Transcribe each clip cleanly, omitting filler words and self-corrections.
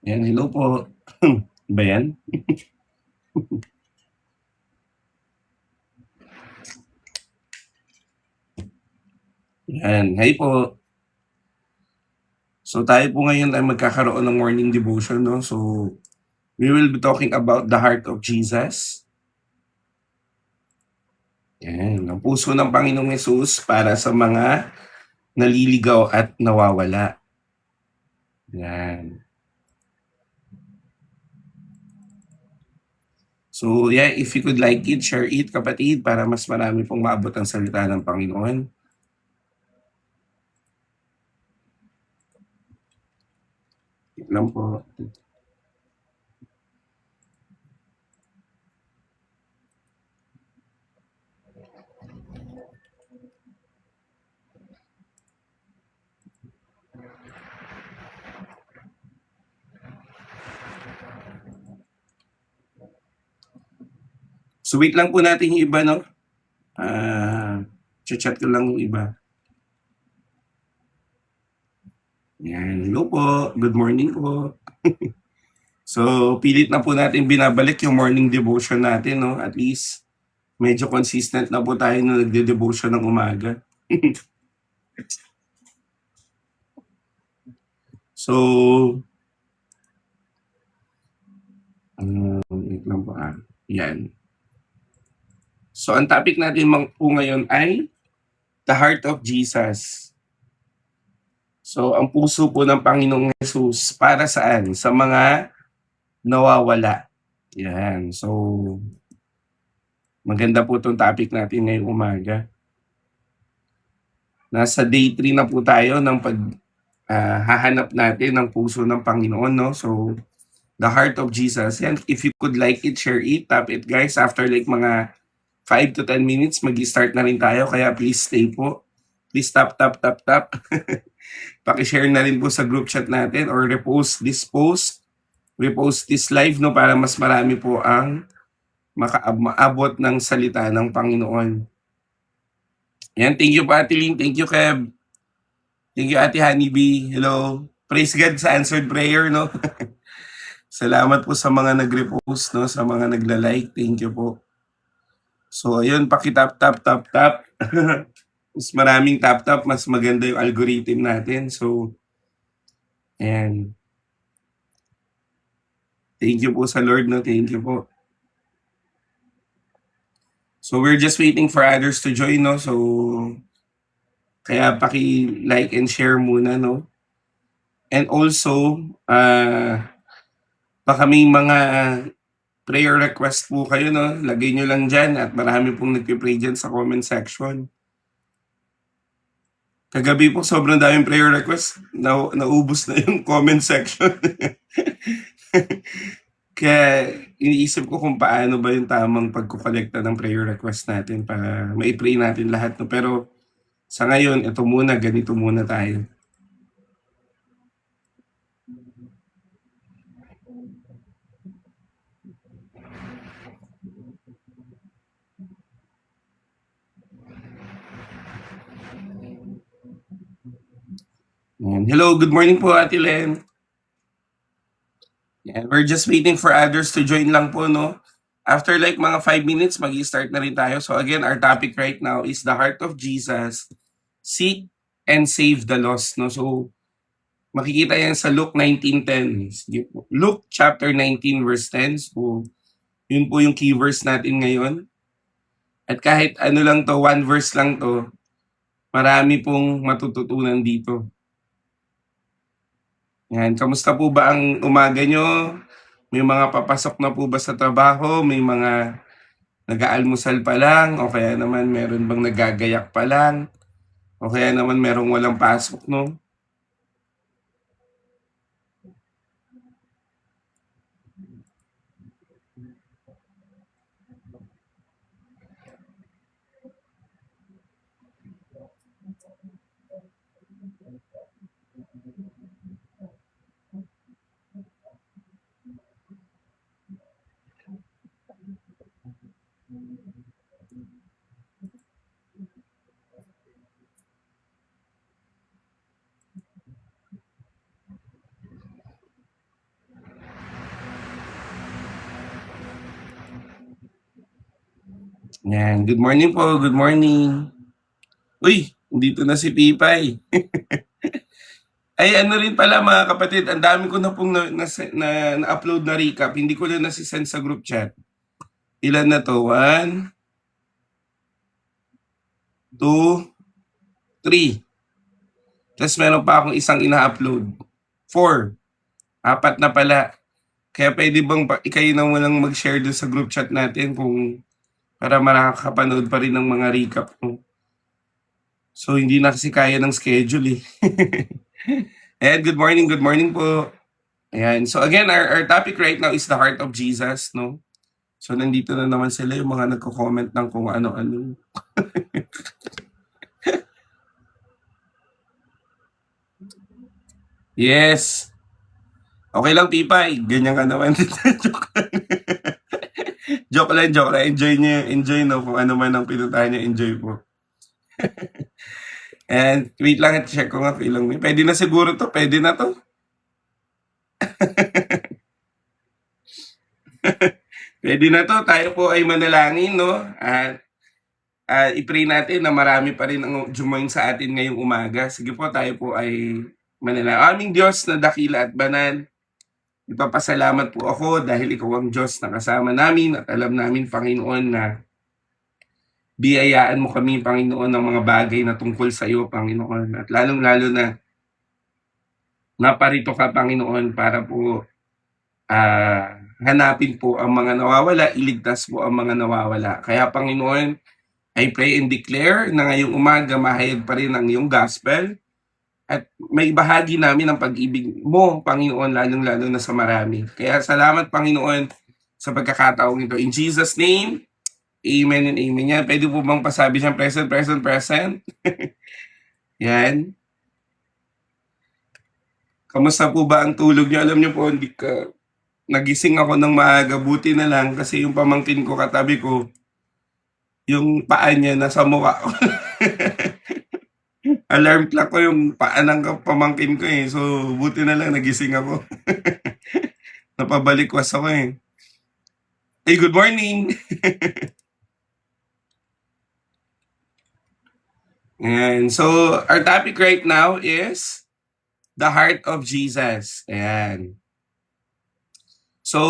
Ayan, hello po. Ba yan? Yan, hi po. So tayo po ngayon ay magkakaroon ng morning devotion, no? So we will be talking about the heart of Jesus. Yan, ang puso ng Panginoong Yesus para sa mga naliligaw at nawawala. Yan. So yeah, if you could like it, share it, kapatid, para mas marami pong maabot ang salita ng Panginoon. Wait lang po. So wait lang po natin yung iba, no? Chat ko lang yung iba. Yan, hello po. Good morning po. So, pilit na po natin binabalik yung morning devotion natin, no? At least, medyo consistent na po tayo na nagde-devotion ng umaga. So, wait lang po Yan. So, ang topic natin po ngayon ay the heart of Jesus. So, ang puso po ng Panginoong Jesus para saan? Sa mga nawawala. Yan. So, maganda po itong topic natin ngayong umaga. Nasa day 3 na po tayo ng hahanap natin ng puso ng Panginoon, no? So, the heart of Jesus. And if you could like it, share it, tap it, guys. After like mga 5 to 10 minutes, mag-start na rin tayo. Kaya please stay po. Please tap, tap, tap, tap. Pakishare na rin po sa group chat natin or repost this post, repost this live, no? Para mas marami po ang maabot ng salita ng Panginoon. Yan, thank you po, Ate Lynn. Thank you, Kev. Thank you, Ate Honeybee. Hello. Praise God sa answered prayer, no? Salamat po sa mga nag-repost, no? Sa mga nagla-like. Thank you po. So, ayun, paki-tap, tap, tap, tap. Mas maraming tap, tap, mas maganda yung algorithm natin. So, ayan. Thank you po sa Lord, no? Thank you po. So, we're just waiting for others to join, no? So, kaya paki-like and share muna, no? And also, baka may mga prayer request po kayo, no? Lagay nyo lang dyan at marami pong nagpipray dyan sa comment section. Kagabi po sobrang daming prayer request. Naubos na yung comment section. Kaya iniisip ko kung paano ba yung tamang pagkukolekta ng prayer request natin para mai-pray natin lahat. No? Pero sa ngayon, ito muna, ganito muna tayo. Hello, good morning po, Ate Len. We're just waiting for others to join lang po, no? After like mga 5 minutes, mag-start na rin tayo. So again, our topic right now is the heart of Jesus, seek and save the lost, no? So makikita yan sa Luke 19:10. Luke chapter 19 verse 10. So yun po yung key verse natin ngayon. At kahit ano lang to, one verse lang to, marami pong matututunan dito. Yan, kamusta po ba ang umaga nyo? May mga papasok na po ba sa trabaho? May mga nag-aalmusal pa lang? O kaya naman meron bang nagagayak pa lang? O kaya naman merong walang pasok, no? Yan, good morning po, good morning. Uy, dito na si Pipay. Ay ano rin pala mga kapatid, ang dami ko na pong na-upload na recap, hindi ko na nasi-send sa group chat. Ilan na 'to? 1, 2, 3. Ta's meron pa akong isang ina-upload. 4, 4 na pala. Kaya puwede bang kayo na walang mag-share dun sa group chat natin kung para makakapanood pa rin ng mga recap ko. So hindi na kasi kaya ng schedule, eh. And good morning po. Ayan, so again our topic right now is the heart of Jesus 'no. So nandito na naman sila yung mga nagko-comment ng kung ano-ano. Yes. Okey lang Pipay, ganyan ka naman. Joke lang. Joke lang, enjoy 'no kung ano man ang pinuntahan niyo, enjoy po. And wait lang, check ko nga kung ilang puwede na siguro 'to, puwede na 'to. Puwede na 'to, tayo po ay manalangin 'no at, i-pray natin na marami pa rin ang join sa atin ngayong umaga. Sige po, tayo po ay manalangin. Aming Diyos na dakila at banal, ipapasalamat po ako dahil ikaw ang Diyos na kasama namin at alam namin Panginoon na biyayaan mo kami Panginoon ng mga bagay na tungkol sa iyo Panginoon at lalong-lalo na naparito ka Panginoon para po, hanapin po ang mga nawawala, iligtas po ang mga nawawala. Kaya Panginoon, I pray and declare na ngayong umaga mahayag pa rin ang iyong gospel at may bahagi namin ang pag-ibig mo, Panginoon, lalong-lalo na sa marami. Kaya salamat, Panginoon, sa pagkakataong ito. In Jesus' name, amen and amen. Yan, pwede po bang pasabi siyang present, present, present? Yan. Kamusta po ba ang tulog niyo? Alam niyo po, nagising ako ng maaga, buti na lang kasi yung pamangkin ko katabi ko, yung paa niya nasa mukha ko. Alarm clock ko yung paa ng pamangkin ko eh. So, buti na lang nagising ako. Napabalikwas ako eh. Hey, good morning! And so, our topic right now is the heart of Jesus. Ayan. So,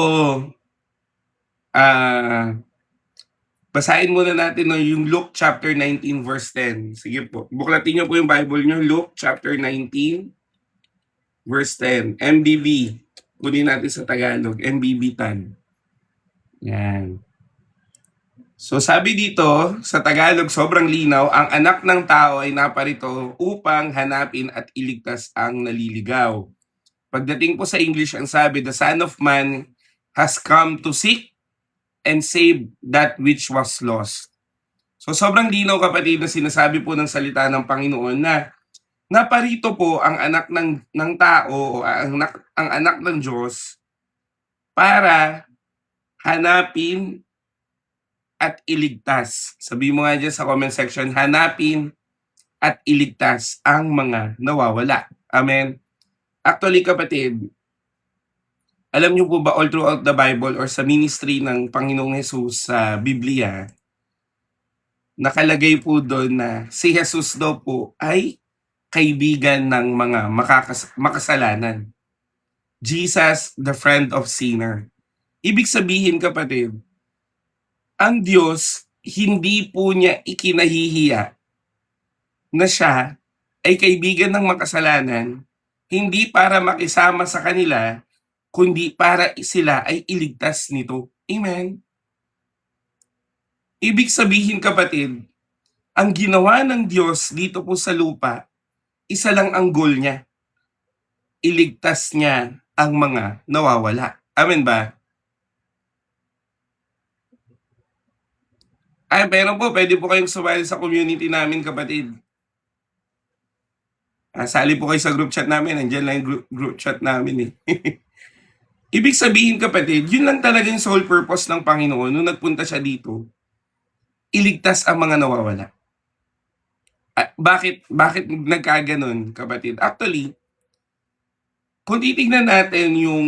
basahin muna natin no, yung Luke chapter 19 verse 10. Sige po. Buklatin niyo po yung Bible niyo. Luke chapter 19 verse 10. MBB. Kunin natin sa Tagalog. MBB tan. Yan. So sabi dito sa Tagalog, sobrang linaw, ang anak ng tao ay naparito upang hanapin at iligtas ang naliligaw. Pagdating po sa English, ang sabi, the Son of Man has come to seek and save that which was lost. So sobrang linaw kapatid na sinasabi po ng salita ng Panginoon na naparito po ang anak ng tao o ang anak ng Diyos para hanapin at iligtas. Sabi mo nga dyan sa comment section, hanapin at iligtas ang mga nawawala. Amen. Actually kapatid, alam niyo po ba all throughout the Bible or sa ministry ng Panginoong Jesus sa Biblia, nakalagay po doon na si Jesus daw po ay kaibigan ng mga makasalanan. Jesus, the friend of sinner. Ibig sabihin kapatid, ang Diyos hindi po niya ikinahihiya na siya ay kaibigan ng makasalanan, hindi para makisama sa kanila, kundi para sila ay iligtas nito. Amen? Ibig sabihin kapatid, ang ginawa ng Diyos dito po sa lupa, isa lang ang goal niya. Iligtas niya ang mga nawawala. Amen ba? Ay, pero po, pwede po kayong sumali sa community namin kapatid. Sali po kayo sa group chat namin. Nandiyan lang yung group chat namin eh. Ibig sabihin kapatid, yun lang talaga yung sole purpose ng Panginoon nung nagpunta siya dito. Iligtas ang mga nawawala. Bakit nagkaganon kapatid? Actually, kung titignan natin yung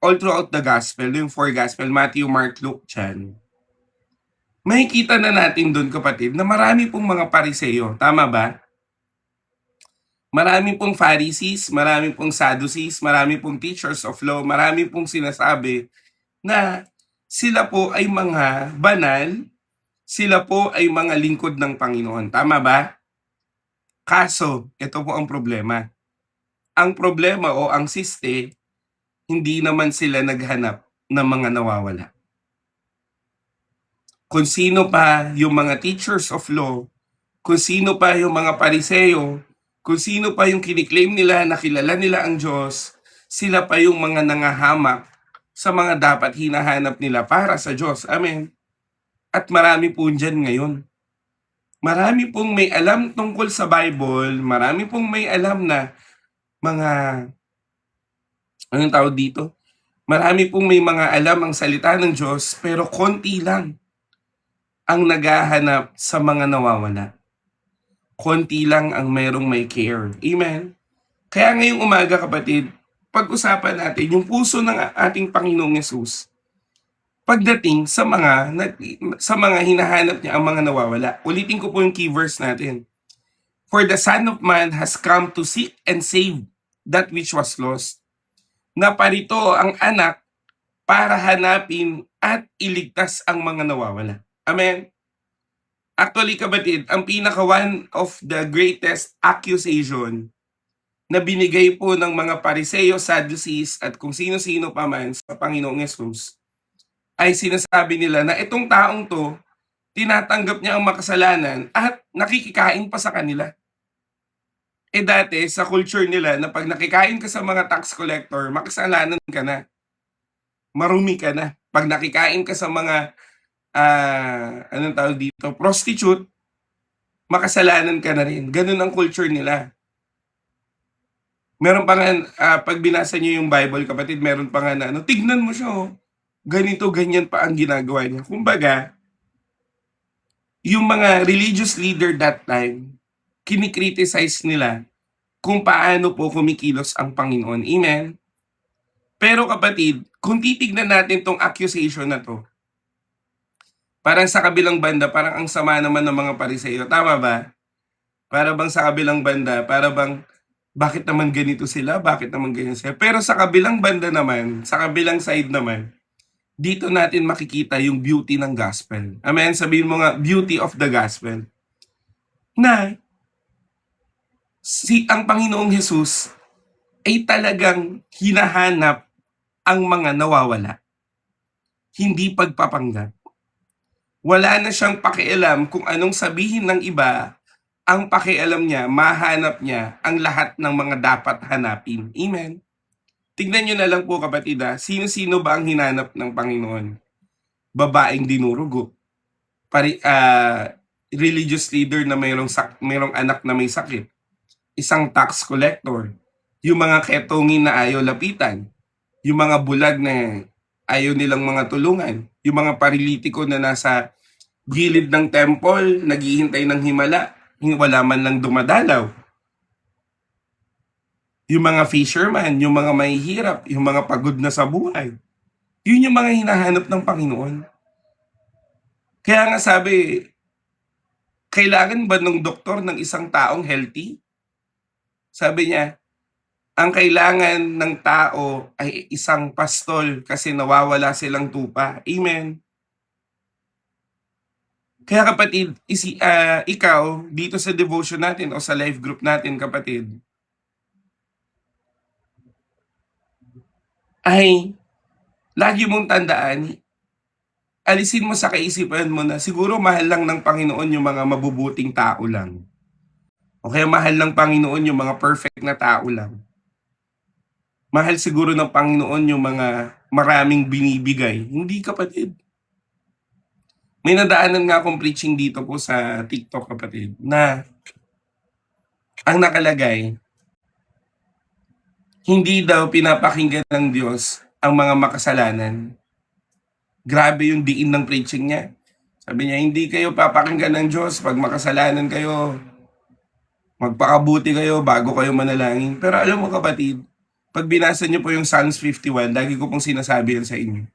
all throughout the gospel, yung four gospel, Matthew, Mark, Luke, John, makikita na natin doon kapatid na marami pong mga Pariseo, tama ba? Marami pong Pharisees, marami pong Sadducees, marami pong teachers of law, marami pong sinasabi na sila po ay mga banal, sila po ay mga lingkod ng Panginoon. Tama ba? Kaso, ito po ang problema. Ang problema o ang siste, hindi naman sila naghanap ng mga nawawala. Kung sino pa yung mga teachers of law, kung sino pa yung mga pariseo, kung sino pa yung kiniklaim nila na kilala nila ang Diyos, sila pa yung mga nangahamak sa mga dapat hinahanap nila para sa Diyos. Amen. At marami po dyan ngayon. Marami pong may alam tungkol sa Bible, marami pong may alam na mga, anong tawag dito? Marami pong may mga alam ang salita ng Diyos, pero konti lang ang naghahanap sa mga nawawala. Konti lang ang merong may care. Amen? Kaya ngayong umaga kapatid, pag-usapan natin yung puso ng ating Panginoong Yesus pagdating sa mga hinahanap niya ang mga nawawala. Ulitin ko po yung key verse natin. For the Son of Man has come to seek and save that which was lost. Naparito ang anak para hanapin at iligtas ang mga nawawala. Amen? Actually kapatid, ang pinaka one of the greatest accusation na binigay po ng mga Pariseo, Sadducees at kung sino-sino pa man sa Panginoong Yesus ay sinasabi nila na itong taong to, tinatanggap niya ang makasalanan at nakikikain pa sa kanila. Eh dati, sa culture nila na pag nakikain ka sa mga tax collector, makasalanan ka na. Marumi ka na. Pag nakikain ka sa mga, anong tawag dito, prostitute, makasalanan ka na rin. Ganun ang culture nila. Meron pa nga, pag binasa niyo yung Bible, kapatid, meron pa nga na, tignan mo siya, oh. Ganito, ganyan pa ang ginagawa niya. Kumbaga, yung mga religious leader that time, kinikriticize nila kung paano po kumikilos ang Panginoon. Amen? Pero kapatid, kung titignan natin tong accusation na to, parang sa kabilang banda, parang ang sama naman ng mga Pariseo. Tama ba? Para bang sa kabilang banda, para bang bakit naman ganito sila? Bakit naman ganyan sila? Pero sa kabilang banda naman, sa kabilang side naman, dito natin makikita yung beauty ng gospel. Amen? Sabihin mo nga, beauty of the gospel. Na ang Panginoong Jesus ay talagang hinahanap ang mga nawawala. Hindi pagpapanggap. Wala na siyang pakialam kung anong sabihin ng iba. Ang pakialam niya, mahanap niya ang lahat ng mga dapat hanapin. Amen? Tignan nyo na lang po kapatid, sino-sino ba ang hinanap ng Panginoon? Babaeng dinurugo. Religious leader na mayroong anak na may sakit. Isang tax collector. Yung mga ketongin na ayaw lapitan. Yung mga bulag na ayaw nilang mga tulungan. Yung mga paralitiko na nasa gilid ng temple, naghihintay ng himala. Wala man lang dumadalaw. Yung mga fisherman, yung mga mahihirap, yung mga pagod na sa buhay. Yun yung mga hinahanap ng Panginoon. Kaya nga sabi, kailangan ba ng doktor ng isang taong healthy? Sabi niya, ang kailangan ng tao ay isang pastol kasi nawawala silang tupa. Amen. Kaya kapatid, ikaw dito sa devotion natin o sa life group natin kapatid, ay lagi mong tandaan, alisin mo sa kaisipan mo na siguro mahal lang ng Panginoon yung mga mabubuting tao lang. O kaya mahal ng Panginoon yung mga perfect na tao lang. Mahal siguro ng Panginoon yung mga maraming binibigay. Hindi kapatid. May nadaanan nga akong preaching dito po sa TikTok kapatid na ang nakalagay, hindi daw pinapakinggan ng Diyos ang mga makasalanan. Grabe yung diin ng preaching niya. Sabi niya, hindi kayo papakinggan ng Diyos pag makasalanan kayo. Magpakabuti kayo bago kayo manalangin. Pero alam mo kapatid, pag binasa niyo po yung Psalms 51, lagi ko pong sinasabi yan sa inyo,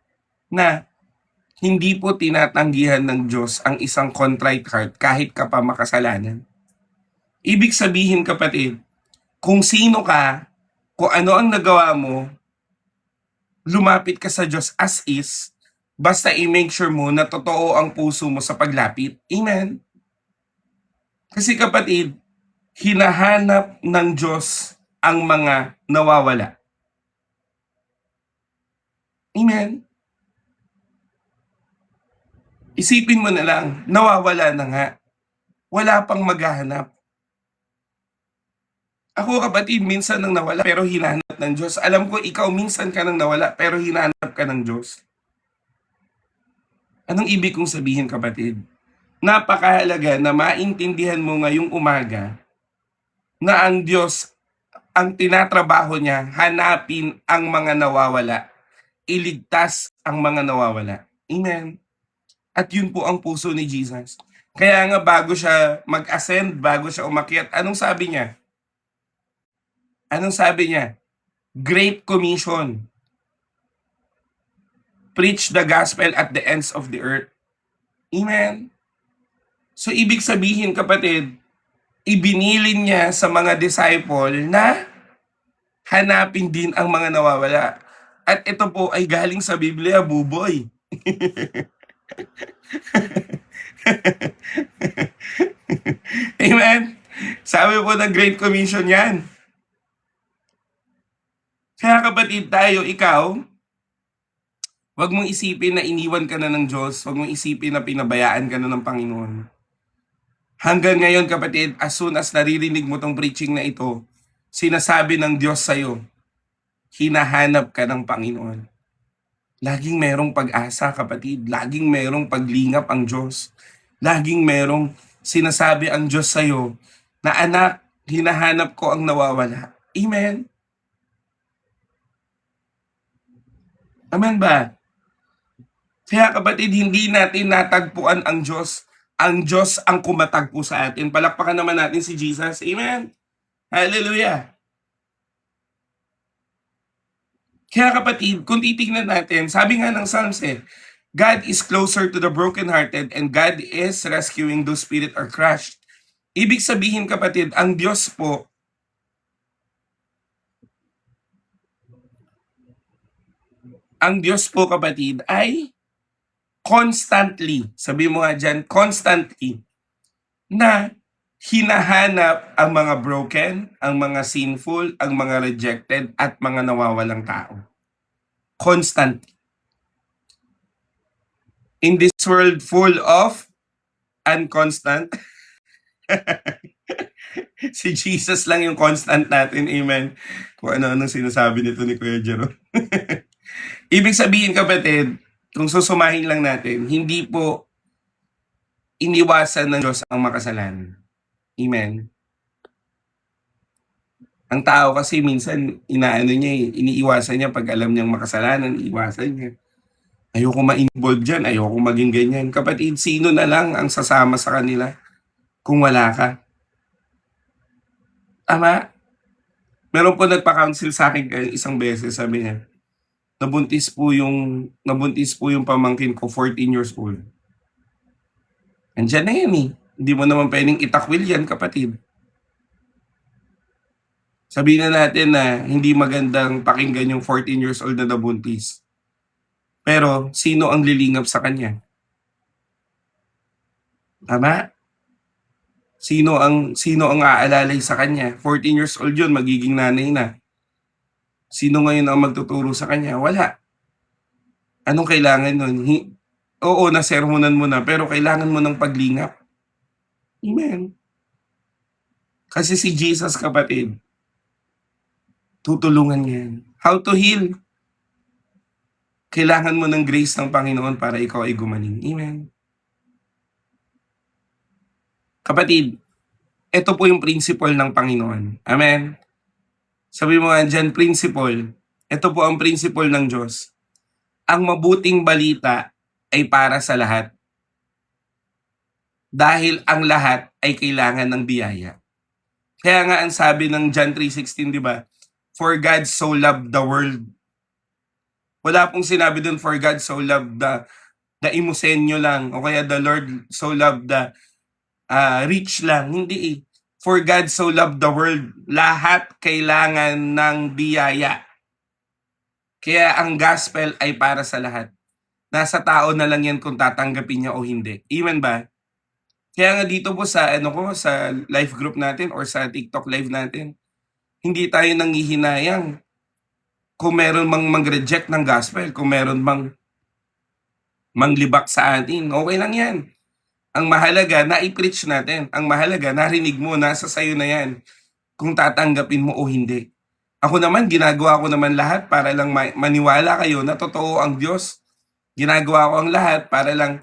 na Hindi po tinatanggihan ng Diyos ang isang contrite heart kahit ka pa makasalanan. Ibig sabihin kapatid, kung sino ka, kung ano ang nagawa mo, lumapit ka sa Diyos as is, basta i-make sure mo na totoo ang puso mo sa paglapit. Amen? Kasi kapatid, hinahanap ng Diyos ang mga nawawala. Amen? Isipin mo na lang, nawawala na nga. Wala pang maghahanap. Ako kapatid, minsan nang nawala pero hinahanap ng Diyos. Alam ko ikaw minsan ka nang nawala pero hinahanap ka ng Diyos. Anong ibig kong sabihin kapatid? Napakahalaga na maintindihan mo ngayong umaga na ang Diyos, ang tinatrabaho niya, hanapin ang mga nawawala. Iligtas ang mga nawawala. Amen. At yun po ang puso ni Jesus. Kaya nga bago siya mag-ascend, bago siya umakyat, anong sabi niya? Anong sabi niya? Great Commission. Preach the gospel at the ends of the earth. Amen. So ibig sabihin kapatid, ibinilin niya sa mga disciple na hanapin din ang mga nawawala. At ito po ay galing sa Biblia, buboy. Amen? Sabi po ng Great Commission yan. Kaya kapatid tayo, ikaw, wag mong isipin na iniwan ka na ng Diyos, wag mong isipin na pinabayaan ka na ng Panginoon. Hanggang ngayon kapatid, as soon as naririnig mo tong preaching na ito, sinasabi ng Diyos sa'yo, hinahanap ka ng Panginoon. Laging merong pag-asa kapatid, laging merong paglingap ang Diyos. Laging merong sinasabi ang Diyos sa'yo na anak, hinahanap ko ang nawawala. Amen? Amen ba? Kaya kapatid, hindi natin natagpuan ang Diyos. Ang Diyos ang kumatagpo sa atin. Palakpakan naman natin si Jesus. Amen? Hallelujah! Kaya kapatid, kung titignan natin, sabi nga ng Psalms God is closer to the brokenhearted and God is rescuing those spirit are crushed. Ibig sabihin kapatid, ang Diyos po, kapatid ay constantly, sabi mo nga dyan, constantly, na hinahanap ang mga broken, ang mga sinful, ang mga rejected, at mga nawawalang tao. Constantly. In this world full of unconstant, si Jesus lang yung constant natin, amen. Kung ano-anong sinasabi nito ni Kuya Jero. Ibig sabihin kapatid, kung susumahin lang natin, hindi po iniwasan ng Diyos ang makasalanan. Amen. Ang tao kasi minsan iniiwasan niya pag alam niyang makasalanan, iiwasan niya. Ayoko ma-involve dyan, ayoko maging ganyan. Kapatid, sino na lang ang sasama sa kanila kung wala ka? Tama? Meron po nagpa-counsel sa akin isang beses, sabi niya, nabuntis po yung pamangkin ko, 14 years old. Andiyan na yan eh. Hindi mo naman pwedeng itakwil yan, kapatid. Sabihin na natin na hindi magandang pakinggan yung 14 years old na nabuntis. Pero sino ang lilingap sa kanya? Tama? Sino ang aalalay sa kanya? 14 years old yun, magiging nanay na. Sino ngayon ang magtuturo sa kanya? Wala. Anong kailangan nun? Oo, nasermonan mo na, pero kailangan mo ng paglingap. Amen. Kasi si Jesus, kapatid, tutulungan yan. How to heal? Kailangan mo ng grace ng Panginoon para ikaw ay gumaling. Amen. Kapatid, ito po yung principle ng Panginoon. Amen. Sabi mo nga dyan, principle. Ito po ang principle ng Diyos. Ang mabuting balita ay para sa lahat. Dahil ang lahat ay kailangan ng biyaya. Kaya nga ang sabi ng John 3:16, di ba? For God so loved the world. Wala pong sinabi dun, for God so loved the Imusenyo lang, o kaya the Lord so loved the rich lang. Hindi eh. For God so loved the world. Lahat kailangan ng biyaya. Kaya ang gospel ay para sa lahat. Nasa tao na lang yan kung tatanggapin niya o hindi. Amen ba? Kaya nga dito po sa sa live group natin or sa TikTok live natin, hindi tayo nanghihinayang kung meron mang mag-reject ng gospel, kung meron mang manglibak sa atin. Okay lang yan. Ang mahalaga, na-preach natin. Ang mahalaga, narinig mo, nasa sayo na yan. Kung tatanggapin mo o hindi. Ako naman, ginagawa ko naman lahat para lang maniwala kayo na totoo ang Diyos. Ginagawa ko ang lahat para lang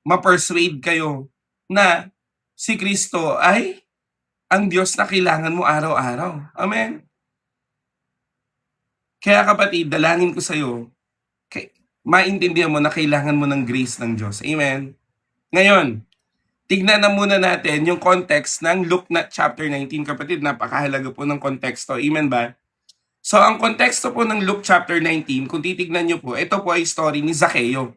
ma-persuade kayo na si Kristo ay ang Diyos na kailangan mo araw-araw. Amen? Kaya kapatid, dalangin ko sa'yo, maintindihan mo na kailangan mo ng grace ng Diyos. Amen? Ngayon, tignan na muna natin yung context ng Luke chapter 19. Kapatid, napakahalaga po ng konteksto. Amen ba? So, ang konteksto po ng Luke chapter 19, kung titignan nyo po, ito po ay story ni Zaccheo.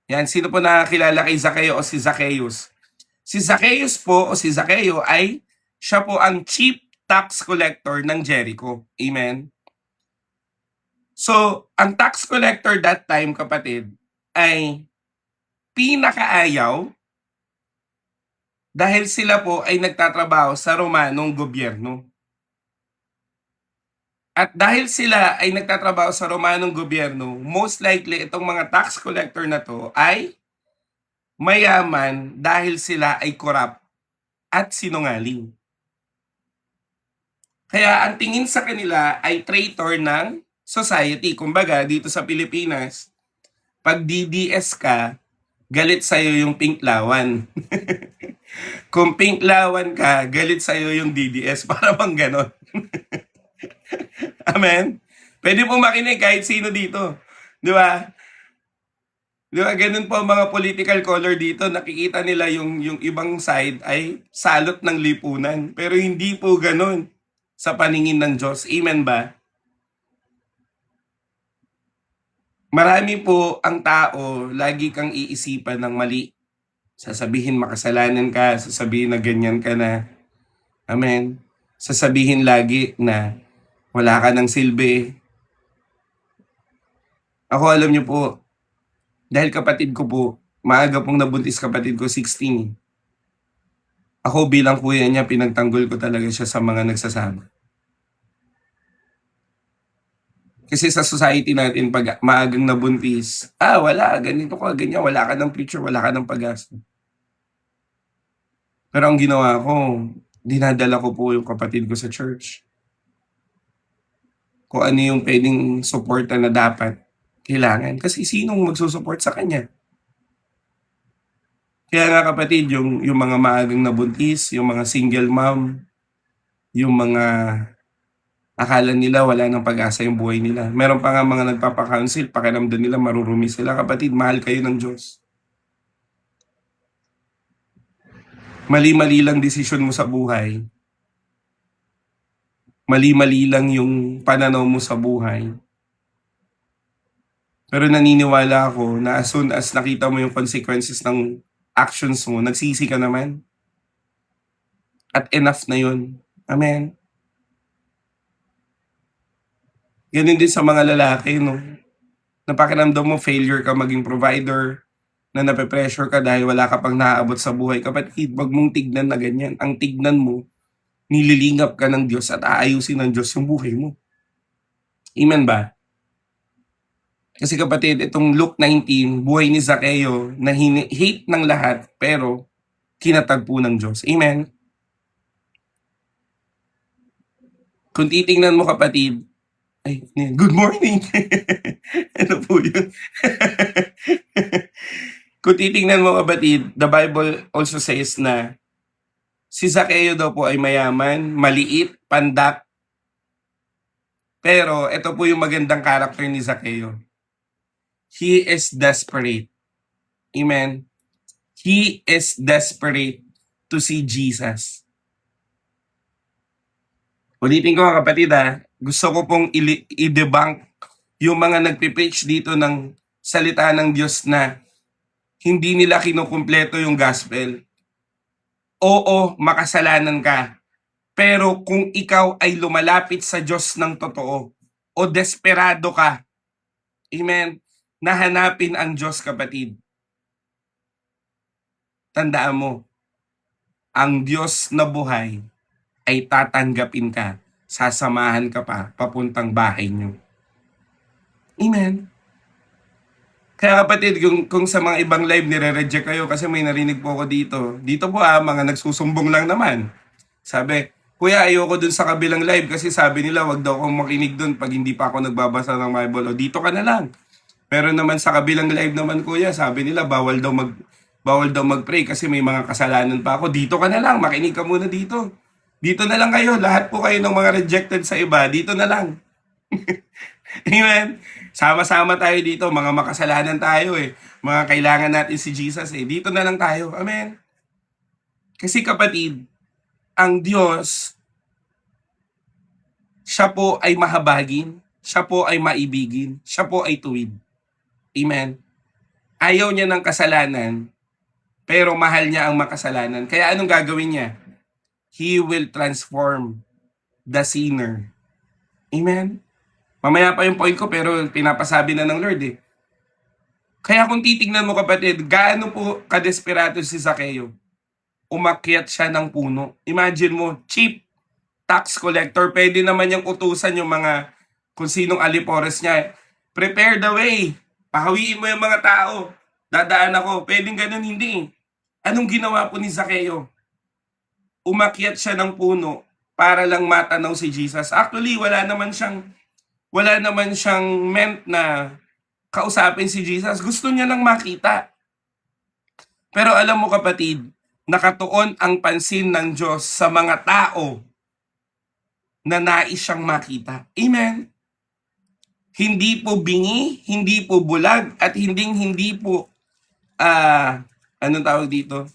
Yan, sino po nakakilala kay Zaccheo o si Zacchaeus? Si Zacchaeus po o si Zaccheo ay siya po ang chief tax collector ng Jericho. Amen? So, ang tax collector that time, kapatid, ay pinakaayaw dahil sila po ay nagtatrabaho sa Romanong gobyerno. At dahil sila ay nagtatrabaho sa Romanong gobyerno, most likely itong mga tax collector na to ay mayaman dahil sila ay corrupt at sinungaling. Kaya ang tingin sa kanila ay traitor ng society. Kumbaga, dito sa Pilipinas, pag DDS ka, galit sa'yo yung pinklawan. Kung pinklawan ka, galit sa'yo yung DDS. Para bang ganon. Amen? Pwede pong makinig kahit sino dito. Di ba? Di ba? Ganun po ang mga political color dito. Nakikita nila yung ibang side ay salot ng lipunan. Pero hindi po ganun sa paningin ng Diyos. Amen ba? Marami po ang tao, lagi kang iisipan ng mali. Sasabihin makasalanan ka, sasabihin na ganyan ka na. Amen? Sasabihin lagi na wala ka ng silbi. Ako, alam niyo po, dahil kapatid ko po, maaga pong nabuntis kapatid ko, 16. Ako bilang kuya niya, pinagtanggol ko talaga siya sa mga nagsasama. Kasi sa society natin, pag maagang nabuntis, wala, ganito ka, ganyan, wala ka ng future, wala ka ng pag-asa. Pero ang ginawa ko, dinadala ko po yung kapatid ko sa church. Kung ano yung pwedeng suporta na dapat, kailangan. Kasi sinong magsusupport sa kanya? Kaya nga kapatid, yung mga maagang nabuntis, yung mga single mom, yung mga akala nila wala nang pag-asa yung buhay nila. Meron pa nga mga nagpapakounsel, pakiramdam nila marurumi sila. Kapatid, mahal kayo ng Diyos. Mali-mali lang desisyon mo sa buhay. Mali-mali lang yung pananaw mo sa buhay. Pero naniniwala ako na as soon as nakita mo yung consequences ng actions mo, nagsisi ka naman. At enough na yun. Amen. Ganun din sa mga lalaki, no? Napakiramdam mo failure ka maging provider, na nape-pressure ka dahil wala ka pang naaabot sa buhay. Kapatid, wag mong tignan na ganyan. Ang tignan mo, nililingap ka ng Diyos at aayusin ng Diyos yung buhay mo. Amen ba? Kasi kapatid, itong Luke 19, buhay ni Zaccheo na hate ng lahat pero kinatagpo ng Diyos. Amen? Kung titingnan mo kapatid, good morning! Ano po yun? Kung titingnan mo kapatid, the Bible also says na si Zaccheo daw po ay mayaman, maliit, pandak. Pero ito po yung magandang character ni Zaccheo. He is desperate. Amen? He is desperate to see Jesus. Ulitin ko kapatid gusto ko pong i-debunk yung mga nagpipreach dito ng salita ng Diyos na hindi nila kinukumpleto yung gospel. Oo, makasalanan ka. Pero kung ikaw ay lumalapit sa Diyos ng totoo o desperado ka, amen, nahanapin ang Diyos, kapatid. Tandaan mo, ang Diyos na buhay ay tatanggapin ka, sasamahan ka pa papuntang bahay niyo. Amen. Kaya kapatid, kung sa mga ibang live nire-reject kayo kasi may narinig po ako dito. Dito po mga nagsusumbong lang naman. Sabi, kuya ayoko dun sa kabilang live kasi sabi nila wag daw akong makinig dun pag hindi pa ako nagbabasa ng Bible. O dito ka na lang. Pero naman sa kabilang live naman kuya, sabi nila bawal daw mag-pray kasi may mga kasalanan pa ako. Dito ka na lang, makinig ka muna dito. Dito na lang kayo, lahat po kayo ng mga rejected sa iba, dito na lang. Amen. Sama-sama tayo dito, mga makasalanan tayo eh. Mga kailangan natin si Jesus eh. Dito na lang tayo. Amen. Kasi kapatid, ang Diyos, siya po ay mahabagin, siya po ay maibigin, siya po ay tuwid. Amen. Ayaw niya ng kasalanan, pero mahal niya ang makasalanan. Kaya anong gagawin niya? He will transform the sinner. Amen. Mamaya pa yung point ko pero pinapasabi na ng Lord eh. Kaya kung titignan mo kapatid, gaano po kadesperado si Zaccheo? Umakyat siya ng puno. Imagine mo, cheap tax collector, pwede naman niyang utusan yung mga kung sinong alipores niya. Prepare the way. Pahawiin mo yung mga tao. Dadaan ako. Pwedeng ganun, hindi. Anong ginawa po ni Zaccheo? Umakyat siya ng puno para lang matanaw si Jesus. Actually, wala naman siyang meant na kausapin si Jesus. Gusto niya lang makita. Pero alam mo kapatid, nakatuon ang pansin ng Diyos sa mga tao na nais siyang makita. Amen. Hindi po bingi, hindi po bulag, at hindi po, anong tawag dito?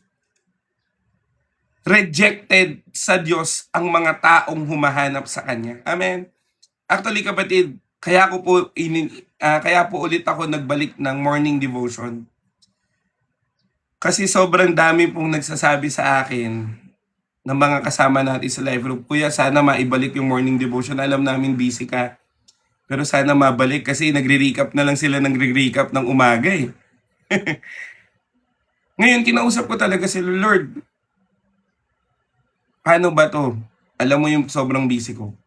Rejected sa Diyos ang mga taong humahanap sa Kanya. Amen. Actually kapatid, kaya po ulit ako nagbalik ng morning devotion. Kasi sobrang dami pong nagsasabi sa akin ng mga kasama natin sa live group, kuya sana maibalik yung morning devotion. Alam namin busy ka. Pero sana mabalik kasi nagre-recap na lang sila nagre-recap ng umaga eh. Ngayon kinausap ko talaga si Lord. Paano ba to? Alam mo yung sobrang busy ko.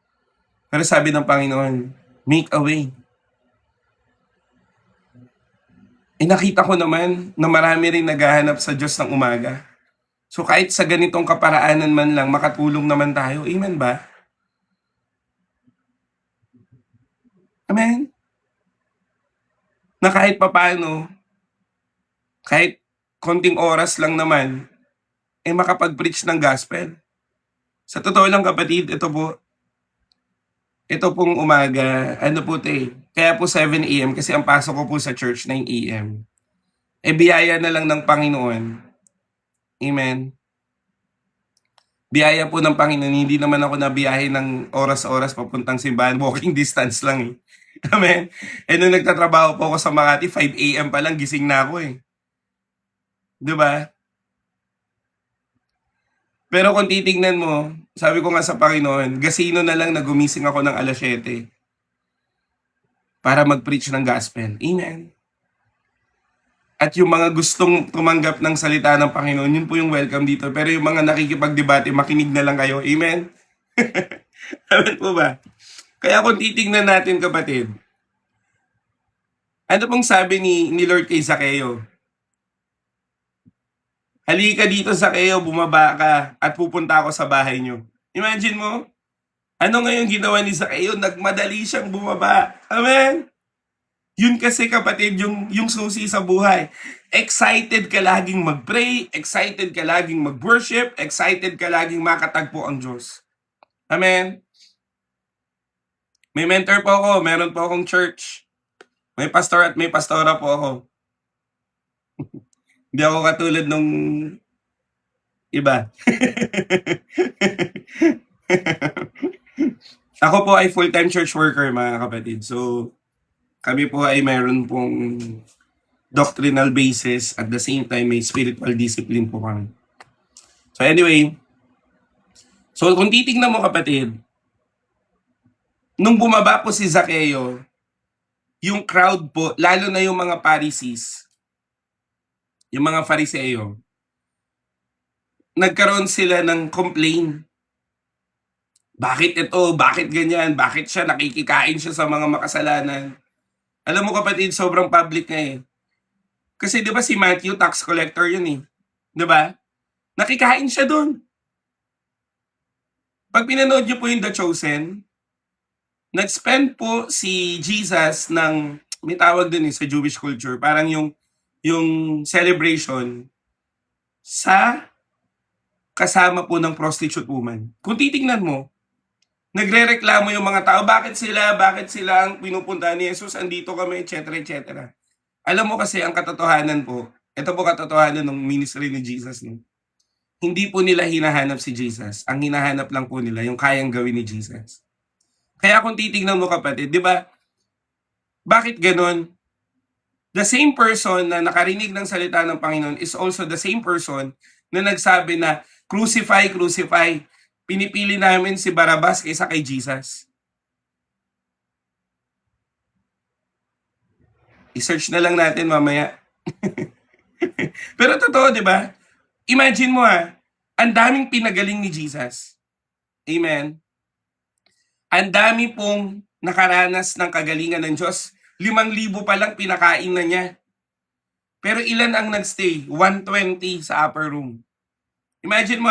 Pero sabi ng Panginoon, make a way. Eh nakita ko naman na marami rin naghahanap sa Diyos ng umaga. So kahit sa ganitong kaparaanan man lang, makatulong naman tayo. Amen ba? Amen? Na kahit papaano, kahit konting oras lang naman, eh makapag-preach ng gospel. Sa totoo lang kapatid, ito pong umaga, kaya po 7 a.m. kasi ang pasok ko po sa church 9 a.m. Eh biyaya na lang ng Panginoon. Amen. Biyaya po ng Panginoon, hindi naman ako nabiyahe ng oras-oras papuntang simbahan, walking distance lang eh. Amen. Eh nung nagtatrabaho po ako sa Makati, 5 a.m. pa lang gising na ako eh. 'Di ba? Pero kung titingnan mo, sabi ko nga sa Panginoon, gasino na lang na gumising ako ng alas 7 para mag-preach ng gospel. Amen. At yung mga gustong tumanggap ng salita ng Panginoon, yun po yung welcome dito. Pero yung mga nakikipagdebate, makinig na lang kayo. Amen? Amen po ba? Kaya kung titingnan natin kapatid, ano pong sabi ni Lord kay Zaccheo? Halika dito Zaccheo, bumaba ka at pupunta ako sa bahay nyo. Imagine mo, ano ngayon ginawa ni Zaccheo? Nagmadali siyang bumaba. Amen? Yun kasi kapatid, yung susi sa buhay. Excited ka laging mag-pray, excited ka laging mag-worship, excited ka laging makatagpo ang Diyos. Amen? May mentor po ako, meron po akong church. May pastor at may pastora po ako. Hindi ako katulad nung iba. Ako po ay full-time church worker mga kapatid. So, Kami po ay mayroon pong doctrinal basis at the same time may spiritual discipline po kami. So anyway, so kung titignan mo kapatid, nung bumaba po si Zaccheo, yung crowd po, lalo na yung mga Pharisees, yung mga Fariseo, nagkaroon sila ng complaint. Bakit ito? Bakit ganyan? Bakit siya nakikikain siya sa mga makasalanan? Alam mo kapatid, sobrang public nga eh. Kasi 'di ba si Matthew tax collector yun eh. 'Di ba? Nakikain siya doon. Pag pinanood niyo po yung The Chosen, nag-spend po si Jesus ng may tawag din eh sa Jewish culture, parang yung celebration sa kasama po ng prostitute woman. Kung titingnan mo, nagrereklamo yung mga tao, bakit sila ang pinupuntahan ni Jesus, andito kami, etc. etc. Alam mo kasi ang katotohanan po, ito po katotohanan ng ministry ni Jesus. No? Hindi po nila hinahanap si Jesus. Ang hinahanap lang po nila yung kayang gawin ni Jesus. Kaya kung titignan mo kapatid, di ba, bakit ganon? The same person na nakarinig ng salita ng Panginoon is also the same person na nagsabi na, crucify, crucify. Pinipili namin si Barabbas kaysa kay Jesus. I-search na lang natin mamaya. Pero totoo, di ba? Imagine mo ang daming pinagaling ni Jesus. Amen. Ang dami pong nakaranas ng kagalingan ng Diyos. 5,000 pa lang pinakain na niya. Pero ilan ang nagstay? 120 sa upper room. Imagine mo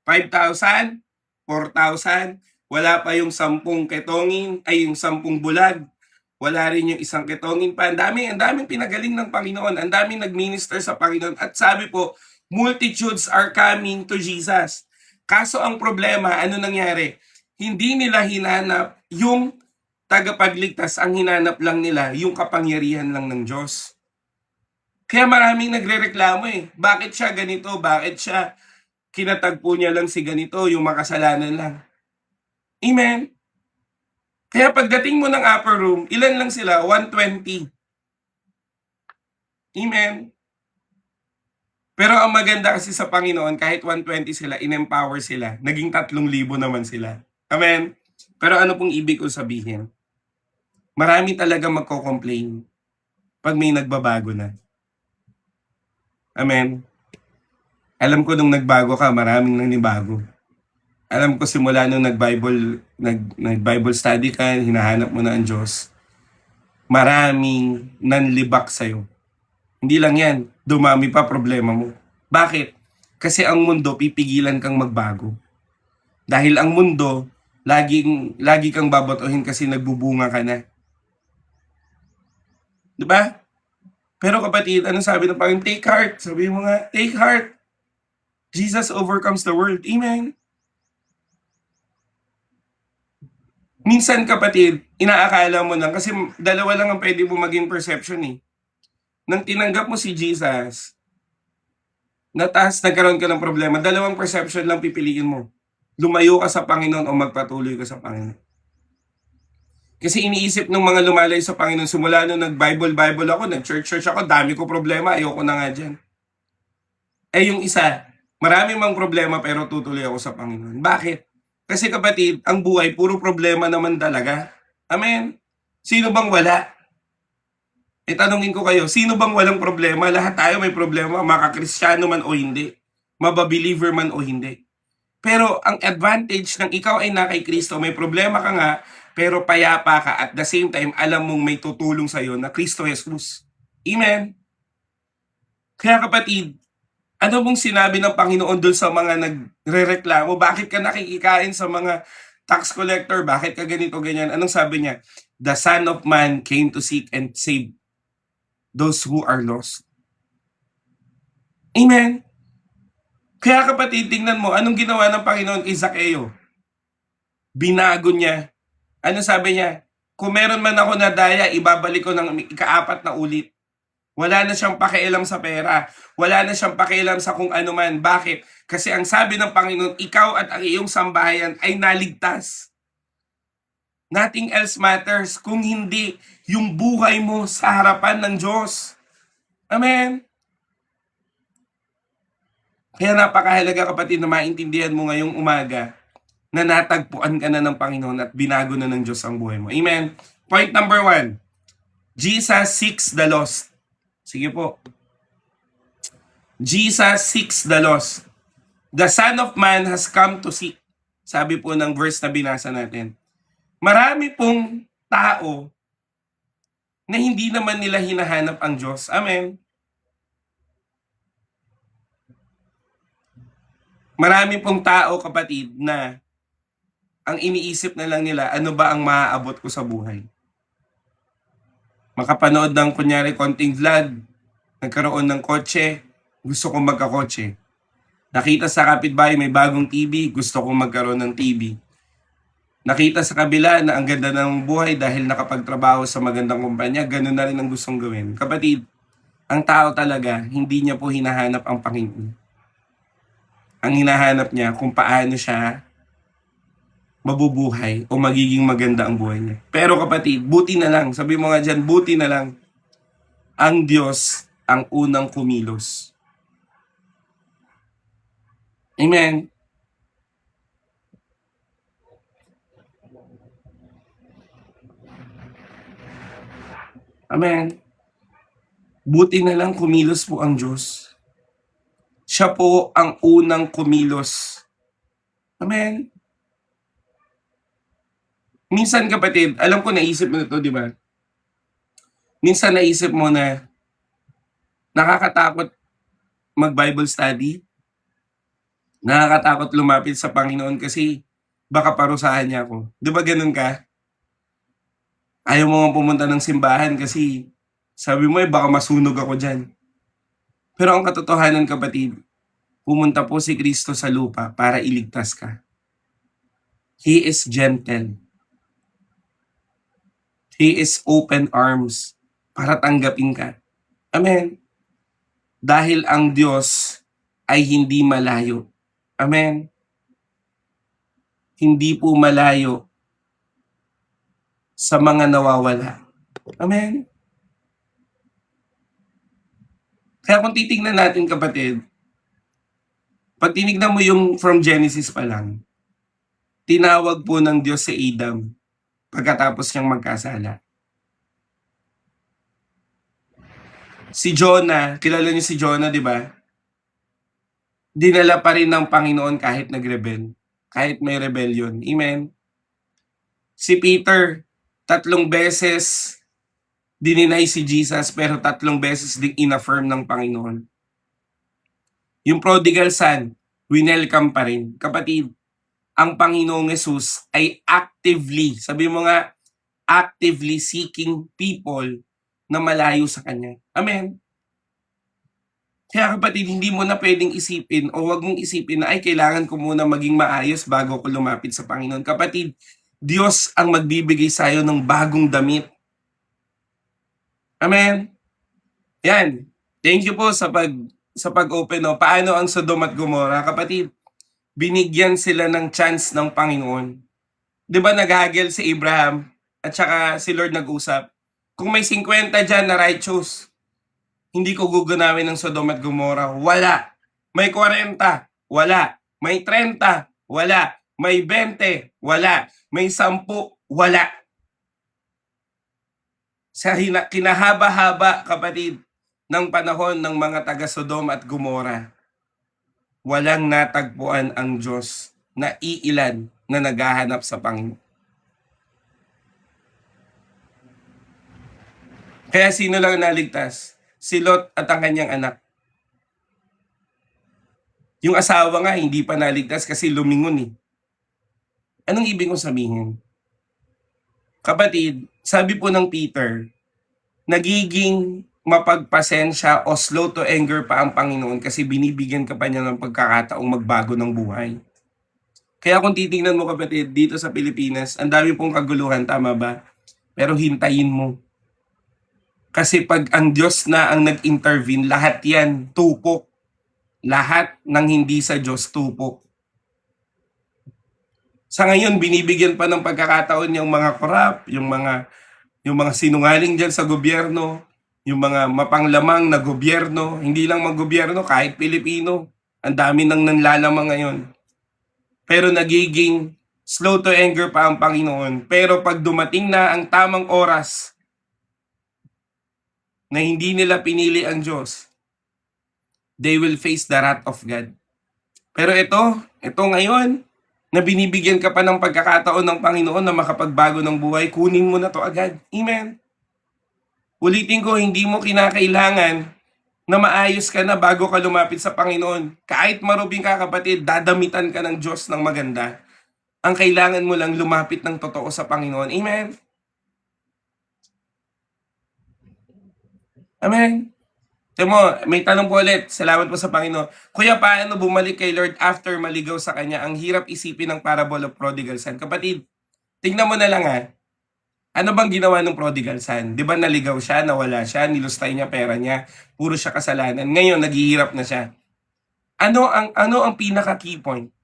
5,000, 4,000, wala pa yung 10 ketongin, ay yung 10 bulag. Wala rin yung isang ketongin pa. Ang daming pinagaling ng Panginoon. Ang daming nag-minister sa Panginoon. At sabi po, multitudes are coming to Jesus. Kaso ang problema, ano nangyari? Hindi nila hinanap yung tagapagligtas. Ang hinanap lang nila, yung kapangyarihan lang ng Diyos. Kaya maraming nagrereklamo Bakit siya ganito? Bakit siya kinatagpo niya lang si ganito, yung makasalanan lang? Amen? Kaya pagdating mo ng upper room, ilan lang sila? 120. Amen? Pero ang maganda kasi sa Panginoon, kahit 120 sila, in-empower sila. Naging 3,000 naman sila. Amen? Pero ano pong ibig ko sabihin? Marami talaga magko-complain pag may nagbabago na. Amen? Alam ko nung nagbago ka, maraming nanibago. Alam ko simula nung nag-Bible study ka, hinahanap mo na ang Diyos, maraming nanlibak sa'yo. Hindi lang yan, dumami pa problema mo. Bakit? Kasi ang mundo, pipigilan kang magbago. Dahil ang mundo, lagi kang babatuhin kasi nagbubunga ka na. Diba? Pero kapatid, anong sabi ng Panginoon? Take heart. Sabi mo nga, take heart. Jesus overcomes the world. Amen. Minsan kapatid, inaakala mo lang, kasi dalawa lang ang pwede mo maging perception Nang tinanggap mo si Jesus, nagkaroon ka ng problema, dalawang perception lang pipiliin mo. Lumayo ka sa Panginoon o magpatuloy ka sa Panginoon. Kasi iniisip ng mga lumalayo sa Panginoon, simula nung nag-Bible ako, nag-church ako, dami ko problema, ayoko na nga dyan. Yung isa, marami mang problema pero tutuloy ako sa Panginoon. Bakit? Kasi kapatid, ang buhay, puro problema naman talaga. Amen? Sino bang wala? Tanungin ko kayo, sino bang walang problema? Lahat tayo may problema, makakristyano man o hindi. Mababeliever man o hindi. Pero ang advantage ng ikaw ay na kay Kristo, may problema ka nga, pero payapa ka at the same time, alam mong may tutulong sa'yo na Kristo Jesus. Amen? Kaya kapatid, ano mong sinabi ng Panginoon doon sa mga nagrereklamo? Bakit ka nakikikain sa mga tax collector? Bakit ka ganito, ganyan? Anong sabi niya? The Son of Man came to seek and save those who are lost. Amen? Kaya kapatid, tingnan mo, anong ginawa ng Panginoon kay Zaccheo? Binago niya. Ano sabi niya? Kung meron man ako na daya, ibabalik ko ng ika-4 na ulit. Wala na siyang pakialam sa pera. Wala na siyang pakialam sa kung ano man. Bakit? Kasi ang sabi ng Panginoon, ikaw at ang iyong sambahayan ay naligtas. Nothing else matters kung hindi yung buhay mo sa harapan ng Diyos. Amen? Kaya napakahalaga kapatid na maintindihan mo ngayong umaga na natagpuan ka na ng Panginoon at binago na ng Diyos ang buhay mo. Amen? Point number 1, Jesus seeks the lost. Sige po. Jesus seeks the lost. The Son of Man has come to seek. Sabi po ng verse na binasa natin. Marami pong tao na hindi naman nila hinahanap ang Diyos. Amen. Marami pong tao, kapatid, na ang iniisip na lang nila, ano ba ang maaabot ko sa buhay? Makapanood ng kunyari konting vlog, nagkaroon ng kotse, gusto kong magkakotse. Nakita sa kapitbahay may bagong TV, gusto kong magkaroon ng TV. Nakita sa kabila na ang ganda ng buhay dahil nakapagtrabaho sa magandang kumpanya, ganun na rin ang gustong gawin. Kapatid, ang tao talaga, hindi niya po hinahanap ang Panginoon. Ang hinahanap niya kung paano siya mabubuhay o magiging maganda ang buhay niya. Pero kapatid, buti na lang, sabi mo nga dyan, buti na lang, ang Diyos ang unang kumilos. Amen. Amen. Buti na lang kumilos po ang Diyos. Siya po ang unang kumilos. Amen. Minsan kapatid, alam ko naisip mo na ito, di ba? Minsan naisip mo na nakakatakot mag-Bible study. Nakakatakot lumapit sa Panginoon kasi baka parusahan niya ako. Di ba ganun ka? Ayaw mo nga pumunta ng simbahan kasi sabi mo baka masunog ako dyan. Pero ang katotohanan kapatid, pumunta po si Kristo sa lupa para iligtas ka. He is gentle. He is open arms para tanggapin ka. Amen. Dahil ang Diyos ay hindi malayo. Amen. Hindi po malayo sa mga nawawala. Amen. Kaya kung titignan natin kapatid, pag tinignan mo yung from Genesis pa lang, tinawag po ng Diyos si Adam pagkatapos niyang magkasala. Si Jonah, kilala niyo si Jonah, di ba? Dinala pa rin ng Panginoon kahit nagrebel, kahit may rebellion. Amen. Si Peter, 3 beses dininay si Jesus pero 3 beses ding inaffirm ng Panginoon. Yung prodigal son, winelcome pa rin. Kapatid, ang Panginoong Jesus ay actively, sabi mo nga, actively seeking people na malayo sa Kanya. Amen. Kaya kapatid, hindi mo na pwedeng isipin o wag mong isipin na ay kailangan ko muna maging maayos bago ko lumapit sa Panginoon. Kapatid, Diyos ang magbibigay sa iyo ng bagong damit. Amen. Yan. Thank you po sa pag-open. No? Paano ang Sodom at Gomorrah? Kapatid, binigyan sila ng chance ng Panginoon. Di ba naghagel si Abraham at saka si Lord nag-usap? Kung may 50 dyan na righteous, hindi ko gugunawin ng Sodom at Gomorrah. Wala. May 40, wala. May 30, wala. May 20, wala. May 10, wala. Sa kinahaba-haba, kapatid, ng panahon ng mga taga Sodom at Gomorrah, walang natagpuan ang Diyos na iilan na naghahanap sa Panginoon. Kaya sino lang naligtas? Si Lot at ang kanyang anak. Yung asawa nga hindi pa naligtas kasi lumingon eh. Anong ibig kong sabihin? Kapatid, sabi po ng Peter, nagiging mapagpasensya o slow to anger pa ang Panginoon kasi binibigyan ka pa niya ng pagkakataong magbago ng buhay. Kaya kung titingnan mo kapatid, dito sa Pilipinas, ang dami pong kaguluhan, tama ba? Pero hintayin mo. Kasi pag ang Diyos na ang nag-intervene, lahat yan tupok. Lahat ng hindi sa Diyos tupok. Sa ngayon, binibigyan pa ng pagkakataon yung mga korap, yung mga sinungaling dyan sa gobyerno, yung mga mapanglamang na gobyerno, hindi lang mag-gobyerno, kahit Pilipino. Ang dami nang nanlalamang ngayon. Pero nagiging slow to anger pa ang Panginoon. Pero pag dumating na ang tamang oras na hindi nila pinili ang Diyos, they will face the wrath of God. Pero ito ngayon, na binibigyan ka pa ng pagkakataon ng Panginoon na makapagbago ng buhay, kunin mo na to agad. Amen. Ulitin ko, hindi mo kinakailangan na maayos ka na bago ka lumapit sa Panginoon. Kahit marubing ka kapatid, dadamitan ka ng Diyos ng maganda. Ang kailangan mo lang lumapit ng totoo sa Panginoon. Amen? Amen? Timo, may tanong po ulit. Salamat po sa Panginoon. Kuya, paano bumalik kay Lord after maligaw sa Kanya? Ang hirap isipin ng parable of prodigal son. Kapatid, tingnan mo na lang ha. Ano bang ginawa ng prodigal son? Di ba naligaw siya, nawala siya, nilustay niya pera niya, puro siya kasalanan. Ngayon, naghihirap na siya. Ano ang pinaka key point?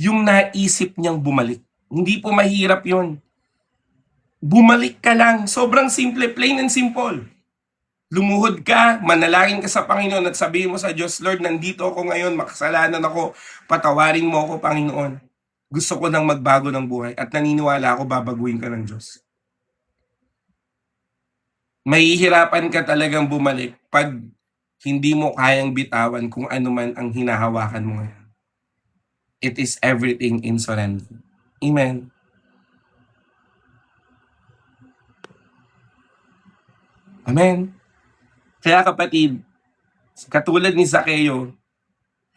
Yung naisip niyang bumalik. Hindi po mahirap yon. Bumalik ka lang. Sobrang simple, plain and simple. Lumuhod ka, manalangin ka sa Panginoon at sabihin mo sa Diyos, Lord, nandito ako ngayon, makasalanan ako, patawarin mo ako, Panginoon. Gusto ko nang magbago ng buhay at naniniwala ako babaguhin ka ng Diyos. Mahihirapan ka talagang bumalik pag hindi mo kayang bitawan kung ano man ang hinahawakan mo ngayon. It is everything in surrender. Amen. Amen. Kaya kapatid, katulad ni Zacchaeus,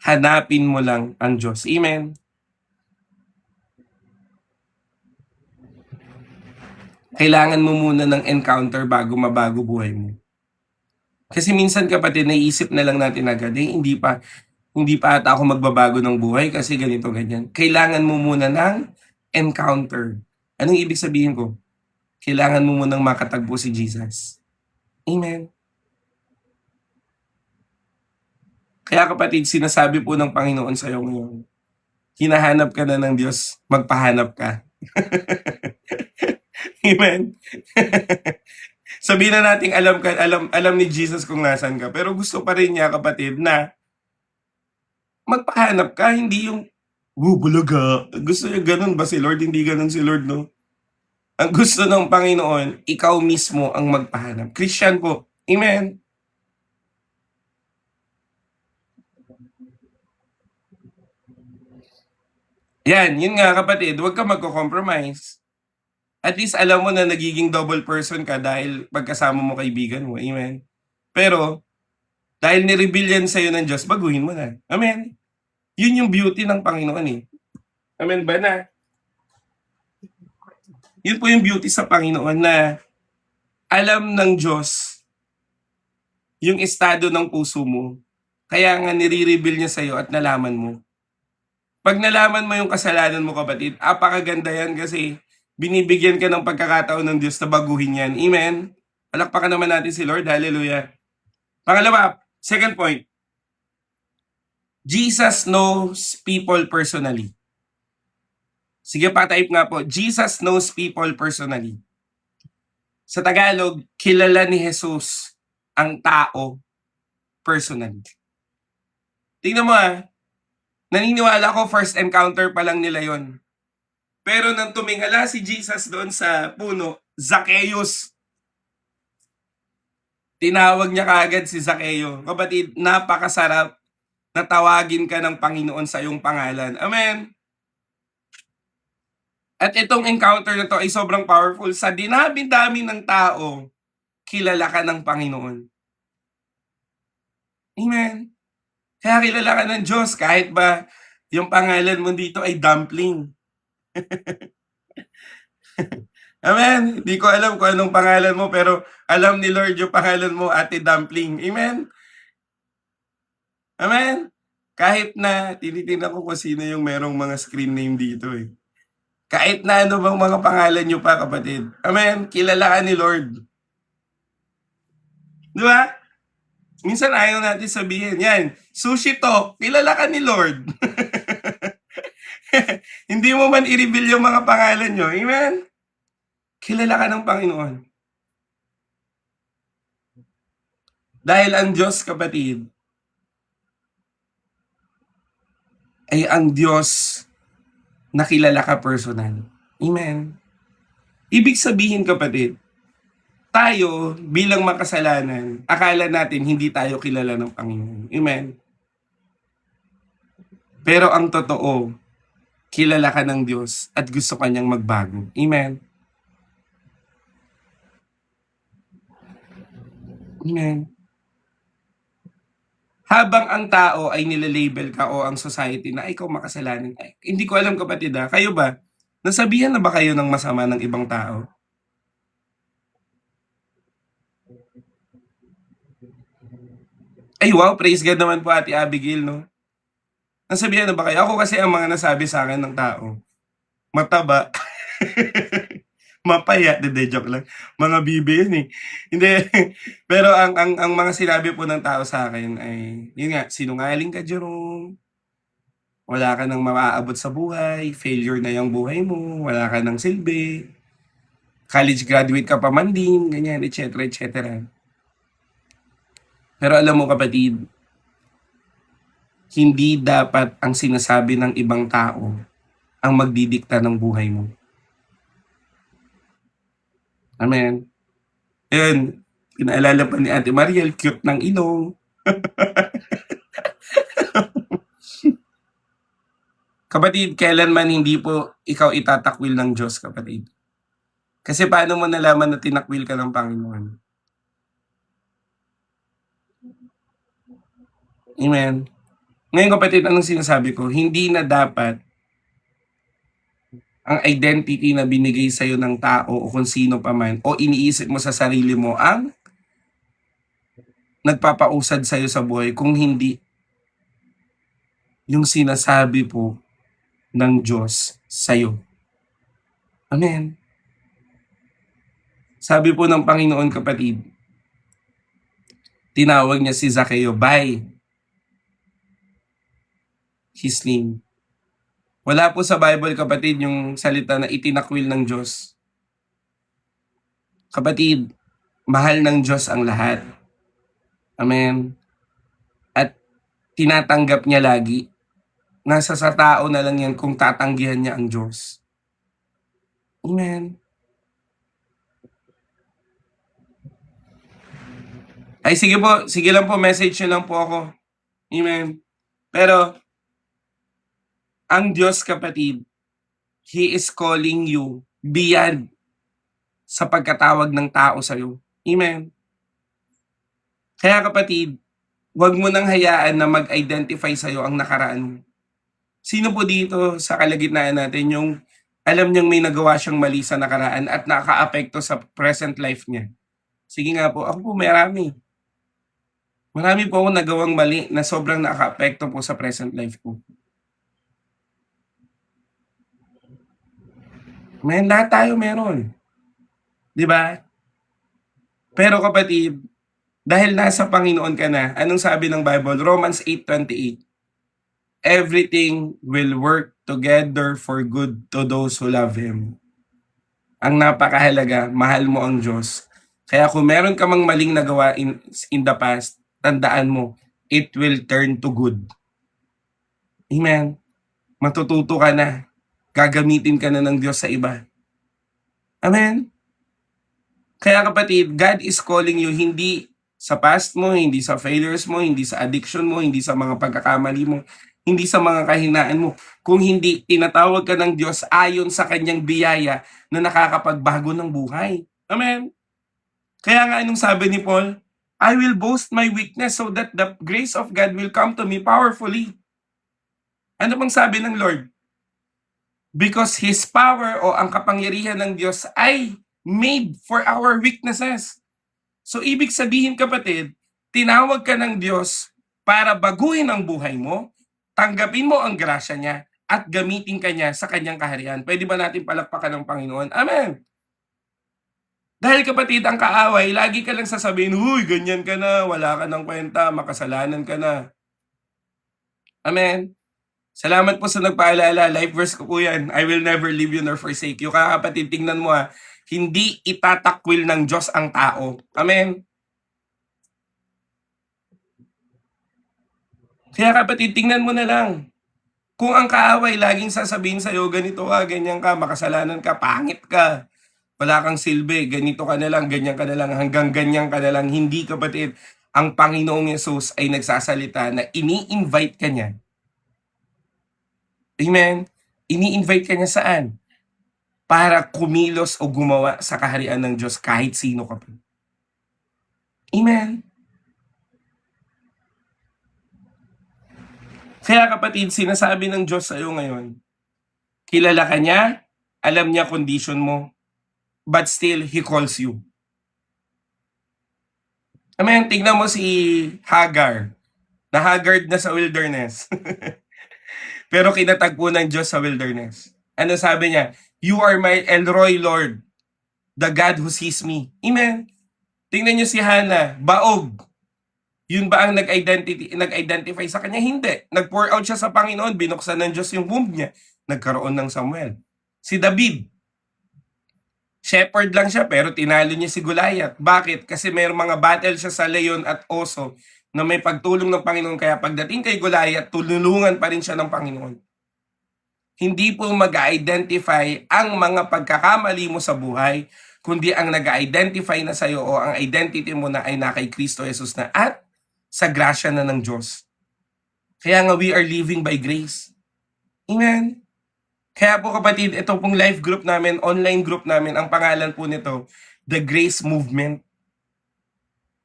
hanapin mo lang ang Diyos. Amen. Kailangan mo muna ng encounter bago mabago buhay mo. Kasi minsan kapatid, naisip na lang natin agad, hindi pa ata ako magbabago ng buhay kasi ganito, ganyan. Kailangan mo muna ng encounter. Anong ibig sabihin ko? Kailangan mo munang makatagpo si Jesus. Amen. Kaya kapatid, sinasabi po ng Panginoon sa iyo ngayon, hinahanap ka na ng Diyos, magpahanap ka. Amen. Sabihin na natin alam ni Jesus kung nasan ka, pero gusto pa rin niya kapatid na magpahanap ka, hindi yung bulaga. Gusto niya ganun ba si Lord? Hindi ganun si Lord, no? Ang gusto ng Panginoon, ikaw mismo ang magpahanap. Christian po. Amen. Yun nga kapatid, huwag ka magko-compromise. At least alam mo na nagiging double person ka dahil pagkasama mo kaibigan mo. Amen. Pero, dahil nireveal yan sa'yo ng Diyos, baguhin mo na. Amen. Yun yung beauty ng Panginoon eh. Amen ba na? Yun po yung beauty sa Panginoon na alam ng Diyos yung estado ng puso mo. Kaya nga nire-reveal niya sa'yo at nalaman mo. Pag nalaman mo yung kasalanan mo kapatid, apakaganda yan kasi binibigyan ka ng pagkakataon ng Diyos na baguhin yan. Amen? Palakpakan naman natin si Lord. Hallelujah. Pangalawa, second point. Jesus knows people personally. Sige pa, type nga po. Jesus knows people personally. Sa Tagalog, kilala ni Jesus ang tao personally. Tingnan mo naniniwala ko first encounter pa lang nila yon. Pero nang tumingala si Jesus doon sa puno, Zacchaeus, tinawag niya kaagad si Zacchaeus. Kapatid, napakasarap na tawagin ka ng Panginoon sa iyong pangalan. Amen. At itong encounter na to ay sobrang powerful. Sa dinami-dami ng tao, kilala ka ng Panginoon. Amen. Kaya kilala ka ng Diyos kahit ba yung pangalan mo dito ay dumpling. Amen. Hindi ko alam kung anong pangalan mo pero alam ni Lord yung pangalan mo, Ate Dumpling. Amen. Amen. Kahit na tinitingnan ko kung sino yung merong mga screen name dito eh. Kahit na ano bang mga pangalan nyo pa kapatid. Amen. Kilala ka ni Lord. Di ba? Minsan ayaw natin sabihin, yan, sushi to, kilala ka ni Lord. Hindi mo man i-reveal yung mga pangalan nyo. Amen? Kilala ka ng Panginoon. Dahil ang Diyos, kapatid, ay ang Diyos na kilala ka personal. Amen? Ibig sabihin, kapatid, tayo bilang makasalanan, akala natin hindi tayo kilala ng Panginoon. Amen? Pero ang totoo, kilala ka ng Diyos at gusto kanyang magbago. Amen? Amen? Habang ang tao ay nilalabel ka o ang society na ikaw makasalanan, ay, hindi ko alam kapatid kayo ba? Nasabihan na ba kayo ng masama ng ibang tao? Ay wow, praise God naman po Ate Abigail, no? Nasabihan na ba kayo? Ako kasi ang mga nasabi sa akin ng tao, mataba, mapaya, joke lang. Mga bibi yun eh. Hindi. Pero ang mga sinabi po ng tao sa akin ay, yun nga, sinungaling ka, Jerome. Wala ka nang maaabot sa buhay, failure na yung buhay mo, wala ka nang silbi, college graduate ka pa man din, ganyan, etc. etc. Pero alam mo kapatid, hindi dapat ang sinasabi ng ibang tao ang magdidikta ng buhay mo. Amen. Ayun, pinaalala pa ni Ate Mariel, cute ng ilong. Kapatid, kailanman hindi po ikaw itatakwil ng Diyos, kapatid. Kasi paano mo nalaman na tinakwil ka ng Panginoon? Amen. Ngayon kapatid, anong sinasabi ko? Hindi na dapat ang identity na binigay sa'yo ng tao o kung sino pa man o iniisip mo sa sarili mo ang nagpapausad sa'yo sa buhay kung hindi yung sinasabi po ng Diyos sa'yo. Amen. Sabi po ng Panginoon kapatid, tinawag niya si Zaccheo by his name. Wala po sa Bible kapatid yung salita na itinakwil ng Diyos. Kapatid, mahal ng Diyos ang lahat. Amen. At tinatanggap niya lagi. Nasa sa tao na lang yan kung tatanggihan niya ang Diyos. Amen. Ay sige po, sige lang po, message nyo lang po ako. Amen. Pero, ang Diyos kapatid, He is calling you beyond sa pagkatawag ng tao sa'yo. Amen. Kaya kapatid, huwag mo nang hayaan na mag-identify sa'yo ang nakaraan mo. Sino po dito sa kalagitnaan natin yung alam niyang may nagawa siyang mali sa nakaraan at nakaapekto sa present life niya? Sige nga po, ako po marami. Marami po akong nagawang mali na sobrang nakaapekto po sa present life ko. Lahat tayo meron. Di ba? Pero kapatid, dahil nasa Panginoon ka na, anong sabi ng Bible? Romans 8:28. Everything will work together for good to those who love Him. Ang napakahalaga, mahal mo ang Diyos. Kaya kung meron ka mang maling nagawa in the past, tandaan mo, it will turn to good. Amen. Matututo ka na. Gagamitin ka na ng Diyos sa iba. Amen. Kaya kapatid, God is calling you hindi sa past mo, hindi sa failures mo, hindi sa addiction mo, hindi sa mga pagkakamali mo, hindi sa mga kahinaan mo. Kung hindi, tinatawag ka ng Diyos ayon sa kanyang biyaya na nakakapagbago ng buhay. Amen. Kaya nga anong sabi ni Paul? I will boast my weakness so that the grace of God will come to me powerfully. Ano bang sabi ng Lord? Because His power o ang kapangyarihan ng Diyos ay made for our weaknesses. So ibig sabihin kapatid, tinawag ka ng Diyos para baguhin ang buhay mo, tanggapin mo ang grasya niya, at gamitin ka niya sa kanyang kaharian. Pwede ba natin palakpakan ng Panginoon? Amen. Dahil kapatid, ang kaaway, lagi ka lang sasabihin, huy, ganyan ka na, wala ka ng kwenta, makasalanan ka na. Amen. Salamat po sa nagpaalala. Life verse ko po yan. I will never leave you nor forsake you. Kaya kapatid, tingnan mo hindi itatakwil ng Diyos ang tao. Amen? Kaya kapatid, tingnan mo na lang. Kung ang kaaway laging sasabihin sa'yo, ganito ka, ganyan ka, makasalanan ka, pangit ka, wala kang silbi, ganito ka na lang, ganyan ka na lang, hanggang ganyan ka na lang, hindi kapatid, ang Panginoong Yesus ay nagsasalita na ini-invite ka niya. Amen? Ini-invite ka niya saan? Para kumilos o gumawa sa kaharian ng Diyos kahit sino ka pa. Amen? Kaya kapatid, sinasabi ng Diyos sa'yo ngayon, kilala ka niya, alam niya condition mo, but still, He calls you. Amen? Tignan mo si Hagar, na haggard na sa wilderness. Pero kinatagpo ng Diyos sa wilderness. Ano sabi niya? You are my El Roy, Lord, the God who sees me. Amen? Tingnan niyo si Hannah, baog. Yun ba ang nag-identify sa kanya? Hindi. Nag-pour out siya sa Panginoon, binuksan ng Diyos yung womb niya. Nagkaroon ng Samuel. Si David, shepherd lang siya pero tinalo niya si Goliath. Bakit? Kasi may mga battle siya sa leon at oso na may pagtulong ng Panginoon. Kaya pagdating kay Goliath, tulungan pa rin siya ng Panginoon. Hindi po mag-identify ang mga pagkakamali mo sa buhay, kundi ang nag-identify na sa'yo o ang identity mo na ay na kay Kristo Jesus na at sa grasya na ng Diyos. Kaya nga we are living by grace. Amen? Kaya po kapatid, ito pong live group namin, online group namin, ang pangalan po nito, The Grace Movement.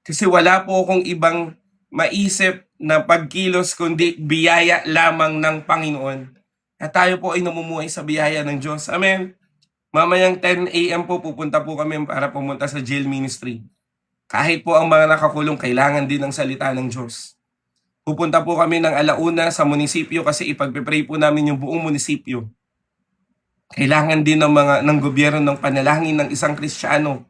Kasi wala po akong ibang maisip na pagkilos kundi biyaya lamang ng Panginoon. At tayo po ay namumuhay sa biyaya ng Diyos. Amen? Mamayang 10 a.m. po pupunta po kami para pumunta sa jail ministry. Kahit po ang mga nakakulong, kailangan din ng salita ng Diyos. Pupunta po kami ng alauna sa munisipyo kasi ipagpipray po namin yung buong munisipyo. Kailangan din ng gobyerno ng panalangin ng isang Kristiyano.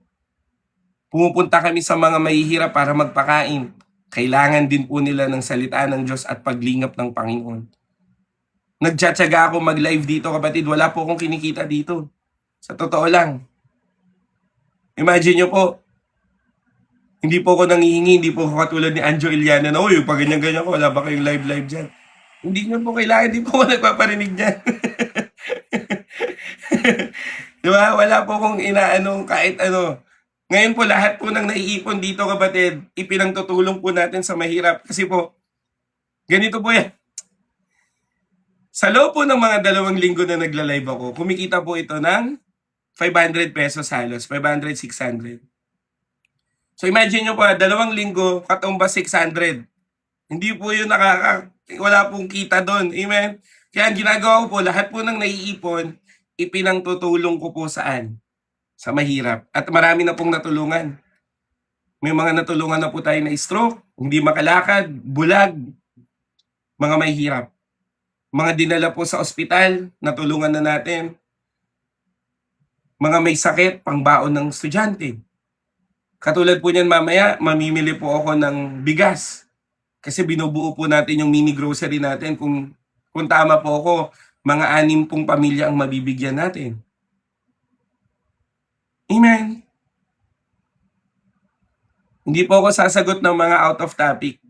Pumupunta kami sa mga mahihirap para magpakain. Kailangan din po nila ng salita ng Diyos at paglingap ng Panginoon. Nagtsatsaga ako mag-live dito kapatid, wala po akong kinikita dito. Sa totoo lang. Imagine nyo po, hindi po ako nangihingi, hindi po ako katulad ni Anjo Iliana na, uy, pag ganyan-ganyan ko, wala ba kayong live dyan? Hindi nyo po kailangan, hindi po ako nagpaparinig dyan. Diba? Wala po akong inaanong kahit ano. Ngayon po, lahat po ng naiipon dito, kapatid, ipinangtutulong po natin sa mahirap. Kasi po, ganito po yan. Sa loob po ng mga 2 linggo na nagla-live ako, kumikita po ito ng 500 pesos halos, 500, 600. So imagine nyo po, 2 linggo, katumbas 600. Hindi po yun wala pong kita doon. Amen? Kaya ang ginagawa ko po, lahat po ng naiipon, ipinangtutulong ko po saan? Sa mahirap. At marami na pong natulungan. May mga natulungan na po tayo na stroke, hindi makalakad, bulag, mga mahirap. Mga dinala po sa ospital, natulungan na natin. Mga may sakit, pangbaon ng estudyante. Katulad po niyan mamaya, mamimili po ako ng bigas. Kasi binubuo po natin yung mini grocery natin. Kung tama po ako, mga 6 pong pamilya ang mabibigyan natin. Amen. Hindi po ako sasagot ng mga out of topic.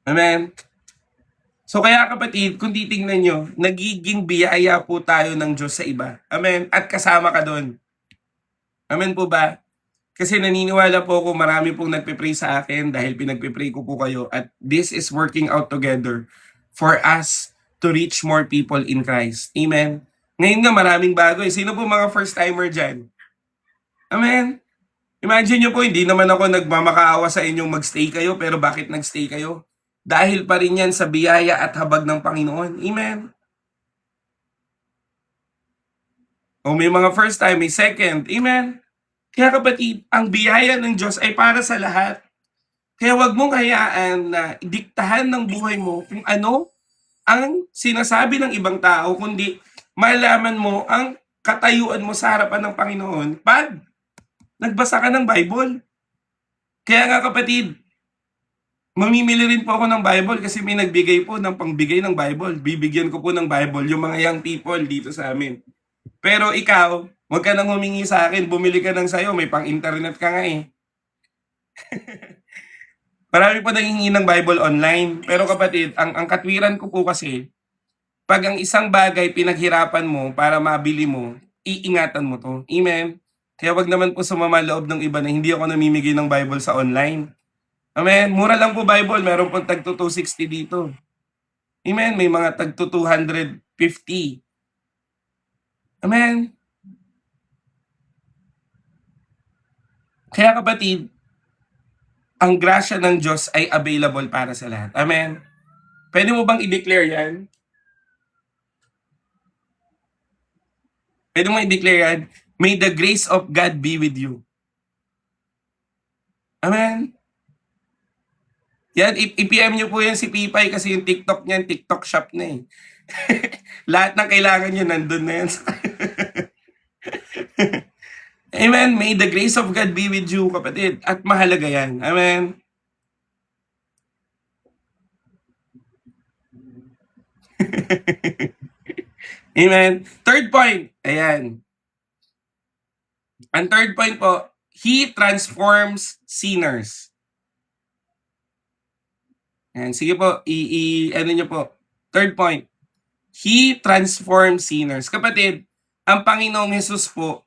Amen. So kaya kapatid, kung titingnan nyo, nagiging biyaya po tayo ng Diyos sa iba. Amen. At kasama ka doon. Amen po ba? Kasi naniniwala po ako marami pong nagpe-pray sa akin dahil pinagpe-pray ko po kayo at this is working out together for us to reach more people in Christ. Amen? Ngayon nga maraming bago. Sino po mga first-timer dyan? Amen? Imagine nyo po, hindi naman ako nagmamakaawa sa inyong magstay kayo, pero bakit nagstay kayo? Dahil pa rin yan sa biyaya at habag ng Panginoon. Amen? O may mga first time, may second. Amen? Kaya kapatid, ang biyaya ng Diyos ay para sa lahat. Kaya wag mong hayaan na diktahan ng buhay mo kung ano ang sinasabi ng ibang tao, kundi malaman mo ang katayuan mo sa harapan ng Panginoon pag nagbasa ka ng Bible. Kaya nga kapatid, Mamimili rin po ako ng Bible kasi may nagbigay po ng pangbigay ng Bible. Bibigyan ko po ng Bible yung mga young people dito sa amin. Pero ikaw, wag ka nang humingi sa akin, bumili ka ng sayo, may pang-internet ka nga eh. Marami po nanghingi ng Bible online. Pero kapatid, ang katwiran ko po kasi, pag ang isang bagay pinaghirapan mo para mabili mo, iingatan mo to. Amen? Kaya wag naman po sumama loob ng iba na hindi ako namimigay ng Bible sa online. Amen? Mura lang po Bible, meron pong tagto 260 dito. Amen? May mga tagto 250. Amen? Kaya kapatid, ang grasya ng Diyos ay available para sa lahat. Amen? Pwede mo bang i-declare yan? Pwede mo i-declare yan? May the grace of God be with you. Amen? Yan, i-PM nyo po yan si Pipay kasi yung TikTok niyan, TikTok shop na eh. Lahat ng kailangan nyo nandun na yan. Amen. May the grace of God be with you, kapatid. At mahalaga yan. Amen. Amen. Third point. Ayan. Ang third point po, He transforms sinners. Ayan. Sige po, ano nyo po. Third point, He transforms sinners. Kapatid, ang Panginoong Jesus po,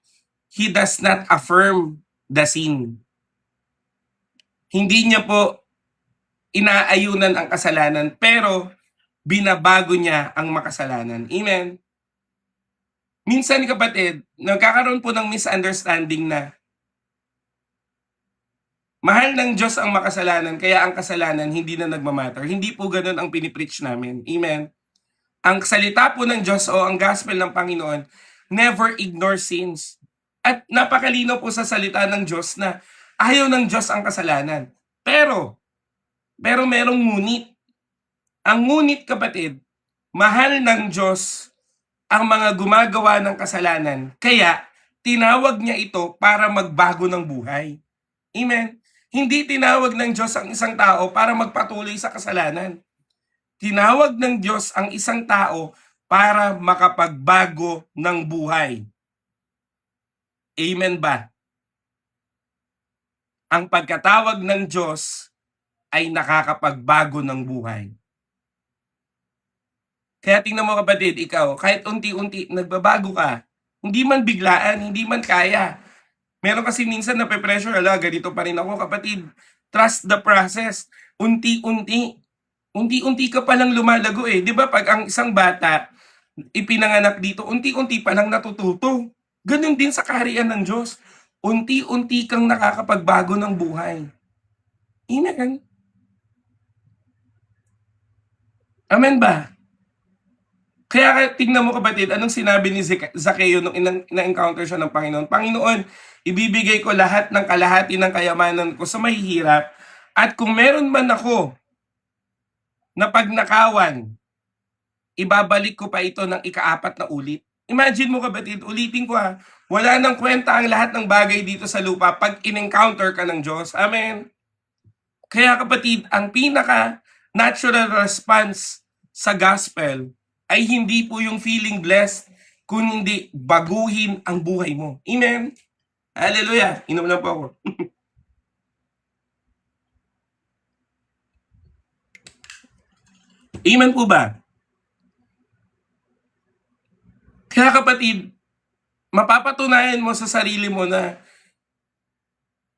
He does not affirm the sin. Hindi niya po inaayunan ang kasalanan, pero binabago niya ang makasalanan. Amen. Minsan kapatid, nagkakaroon po ng misunderstanding na mahal ng Diyos ang makasalanan, kaya ang kasalanan hindi na nagmamatter. Hindi po ganun ang pinipreach namin. Amen. Ang salita po ng Diyos o ang gospel ng Panginoon, never ignore sins. At napakalino po sa salita ng Diyos na ayaw ng Diyos ang kasalanan. Pero merong ngunit. Ang ngunit kapatid, mahal ng Diyos ang mga gumagawa ng kasalanan. Kaya, tinawag niya ito para magbago ng buhay. Amen? Hindi tinawag ng Diyos ang isang tao para magpatuloy sa kasalanan. Tinawag ng Diyos ang isang tao para makapagbago ng buhay. Amen ba? Ang pagkatawag ng Diyos ay nakakapagbago ng buhay. Kaya tingnan mo kapatid, ikaw, kahit unti-unti nagbabago ka, hindi man biglaan, hindi man kaya. Meron kasi minsan nape-pressure, ganito pa rin ako kapatid. Trust the process. Unti-unti. Unti-unti ka palang lumalago eh. Di ba pag ang isang bata ipinanganak dito, unti-unti pa lang natututo. Ganun din sa kaharian ng Diyos. Unti-unti kang nakakapagbago ng buhay. Amen. Amen ba? Kaya tingnan mo kapatid, anong sinabi ni Zaccheo nung na-encounter siya ng Panginoon? Panginoon, ibibigay ko lahat ng kalahati ng kayamanan ko sa mahihirap, at kung meron man ako na pagnakawan, ibabalik ko pa ito ng ika-4 na ulit. Imagine mo kapatid, ulitin ko wala nang kwenta ang lahat ng bagay dito sa lupa pag in-encounter ka ng Diyos. Amen. Kaya kapatid, ang pinaka-natural response sa gospel ay hindi po yung feeling blessed, kundi baguhin ang buhay mo. Amen? Hallelujah! Inom lang po ako. Amen po ba? Kaya kapatid, mapapatunayan mo sa sarili mo na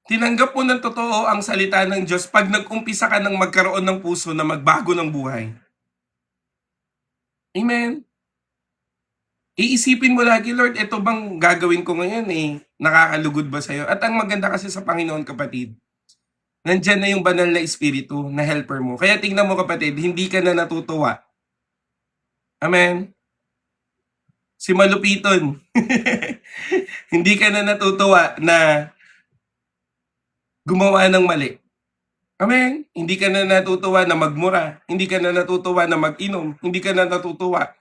tinanggap mo ng totoo ang salita ng Diyos pag nag-umpisa ka ng magkaroon ng puso na magbago ng buhay. Amen? Iisipin mo lagi, Lord, ito bang gagawin ko ngayon nakakalugod ba sa'yo? At ang maganda kasi sa Panginoon, kapatid, nandyan na yung banal na espiritu na helper mo. Kaya tingnan mo kapatid, hindi ka na natutuwa. Amen? Si Malupiton, hindi ka na natutuwa na gumawa ng mali. Amen? Hindi ka na natutuwa na magmura. Hindi ka na natutuwa na mag-inom. Hindi ka na natutuwa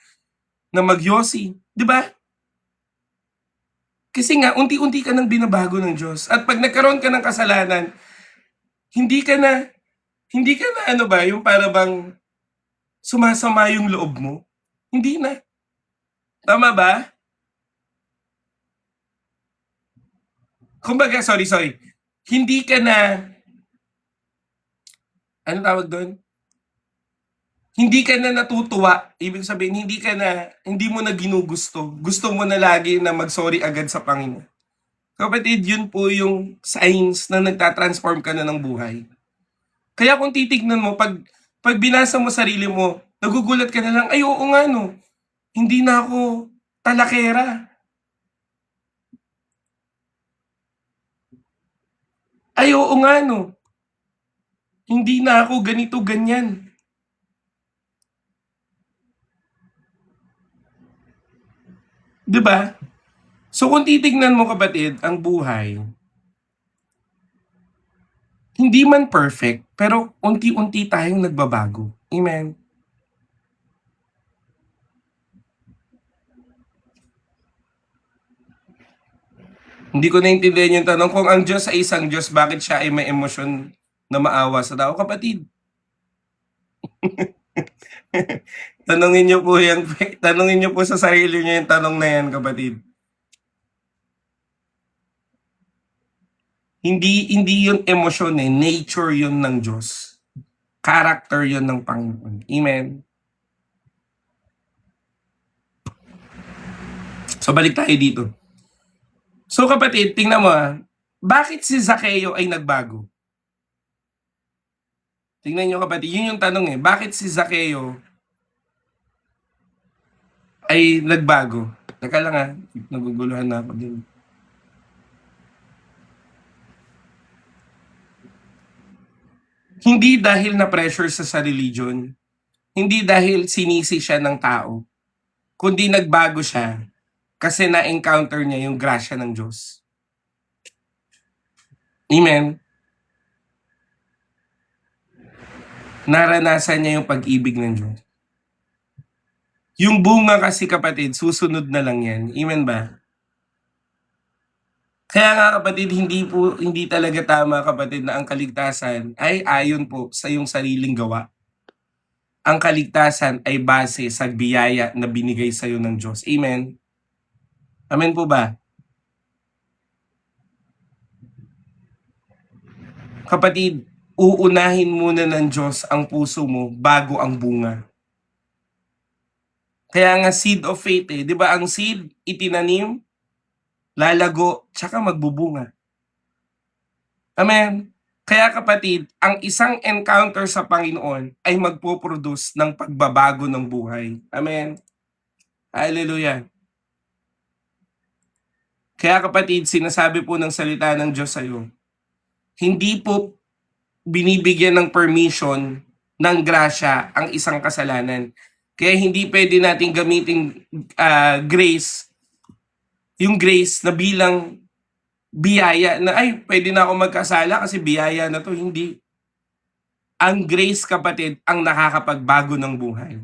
na magyosi. Di ba? Kasi nga, unti-unti ka nang binabago ng Diyos. At pag nagkaroon ka ng kasalanan, hindi ka na Hindi ka na ano ba, yung para bang sumasama yung loob mo? Hindi na. Tama ba? Kumbaga, sorry. Hindi ka na, ano tawag doon? Hindi ka na natutuwa. Ibig sabihin, hindi mo na ginugusto. Gusto mo na lagi na mag-sorry agad sa Panginoon. Kapatid, yun po yung signs na nagtatransform ka na ng buhay. Kaya kung titignan mo, pag binasa mo sarili mo, nagugulat ka na lang, ay oo nga no, hindi na ako talakera. Ay oo nga no, hindi na ako ganito, ganyan. 'Di ba? So kung titignan mo kapatid, ang buhay, hindi man perfect, pero unti-unti tayong nagbabago. Amen? Hindi ko naintindihan yung tanong, kung ang Diyos ay isang Diyos, bakit siya ay may emosyon na maawa sa tao? Kapatid, tanungin niyo po yan, tanungin niyo po sa sarili niyo yung tanong na yan, kapatid. Hindi yun emosyon nature yun ng Diyos. Character yun ng Panginoon. Amen? So balik tayo dito. So kapatid, tingnan mo bakit si Zaccheo ay nagbago? Tingnan nyo kapatid, yun yung tanong bakit si Zaccheo ay nagbago? Teka lang naguguluhan na ako din. Hindi dahil na pressure sa religion, hindi dahil sinisi siya ng tao, kundi nagbago siya kasi na-encounter niya yung grasya ng Diyos. Amen? Naranasan niya yung pag-ibig ng Diyos. Yung bunga kasi kapatid, susunod na lang yan. Amen ba? Kaya nga kapatid, hindi talaga tama kapatid na ang kaligtasan ay ayon po sa iyong sariling gawa. Ang kaligtasan ay base sa biyaya na binigay sa iyo ng Diyos. Amen? Amen po ba? Kapatid, uunahin muna ng Diyos ang puso mo bago ang bunga. Kaya nga seed of faith di ba ang seed itinanim, lalago, tsaka magbubunga. Amen? Kaya kapatid, ang isang encounter sa Panginoon ay magpo-produce ng pagbabago ng buhay. Amen? Hallelujah. Kaya kapatid, sinasabi po ng salita ng Diyos sa iyo, hindi po binibigyan ng permission ng grasya ang isang kasalanan. Kaya hindi pwede natin gamitin grace, yung grace na bilang biyaya na ay pwede na ako magkasala kasi biyaya na to. Hindi. Ang grace kapatid ang nakakapagbago ng buhay.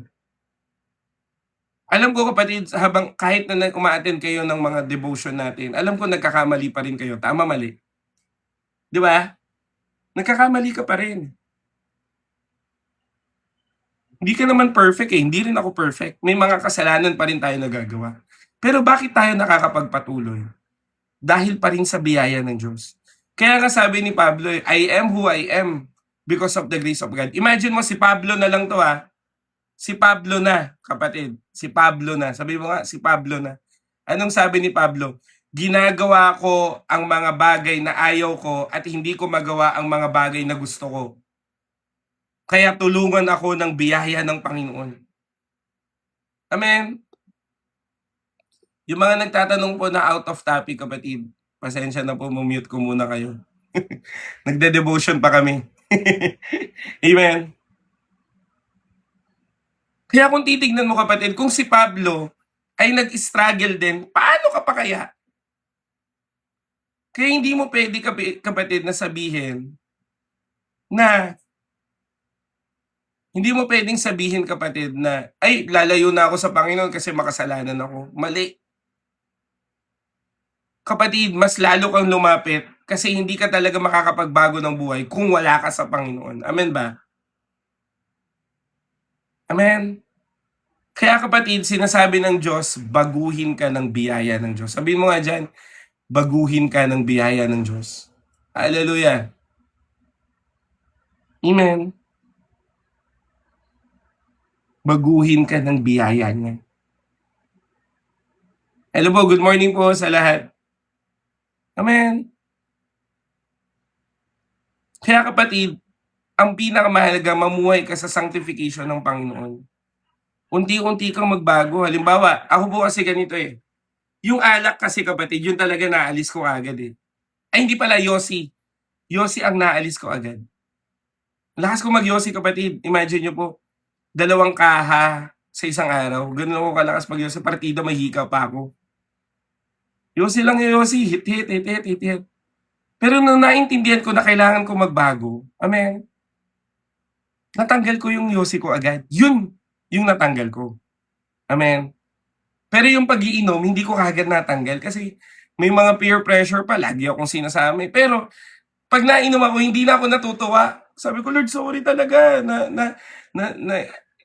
Alam ko kapatid, habang kahit na uma-attend kayo ng mga devotion natin, alam ko nagkakamali pa rin kayo. Tama, mali? Di ba? Nagkakamali ka pa rin. Hindi ka naman perfect hindi rin ako perfect. May mga kasalanan pa rin tayo nagagawa. Pero bakit tayo nakakapagpatuloy? Dahil pa rin sa biyaya ng Diyos. Kaya nga sabi ni Pablo, I am who I am because of the grace of God. Imagine mo si Pablo na lang to Si Pablo na, kapatid. Si Pablo na. Sabi mo nga, si Pablo na. Anong sabi ni Pablo? Ginagawa ko ang mga bagay na ayaw ko at hindi ko magawa ang mga bagay na gusto ko. Kaya tulungan ako ng biyaya ng Panginoon. Amen? Yung mga nagtatanong po na out of topic, kapatid, pasensya na po, mute ko muna kayo. Nagde-devotion pa kami. Amen? Kaya kung titignan mo kapatid, kung si Pablo ay nag-struggle din, paano ka pa kaya? Kaya hindi mo pwede kapatid na sabihin na hindi mo pwedeng sabihin kapatid na ay lalayo na ako sa Panginoon kasi makasalanan ako. Mali. Kapatid, mas lalo kang lumapit Kasi hindi ka talaga makakapagbago ng buhay kung wala ka sa Panginoon. Amen ba? Amen. Kaya kapatid, sinasabi ng Diyos, baguhin ka ng biyaya ng Diyos. Sabihin mo nga dyan, baguhin ka ng biyaya ng Diyos. Hallelujah. Amen. Baguhin ka ng biyaya niya. Hello po, good morning po sa lahat. Amen. Kaya kapatid, ang pinakamahalaga, mamuhay ka sa sanctification ng Panginoon. Unti-unti kang magbago. Halimbawa, ako po kasi ganito eh. Yung alak kasi kapatid, yun talaga naalis ko agad eh. Ay hindi pala, Yossi. Yossi ang naalis ko agad. Lakas ko mag-Yossi kapatid. Imagine nyo po, 2 kaha sa isang araw. Ganun ako kalakas mag-Yossi. Partida, may hika pa ako. Yossi lang yung Yossi. Hit, hit, hit, hit, hit, hit. Pero nung naintindihan ko na kailangan ko magbago, amen, natanggal ko yung Yossi ko agad. Yun, yung natanggal ko. Amen. Pero yung pag-iinom, hindi ko kagad natanggal kasi may mga peer pressure pa. Lagi akong sinasama. Pero pag nainom ako, hindi na ako natutuwa. Sabi ko, Lord, sorry talaga.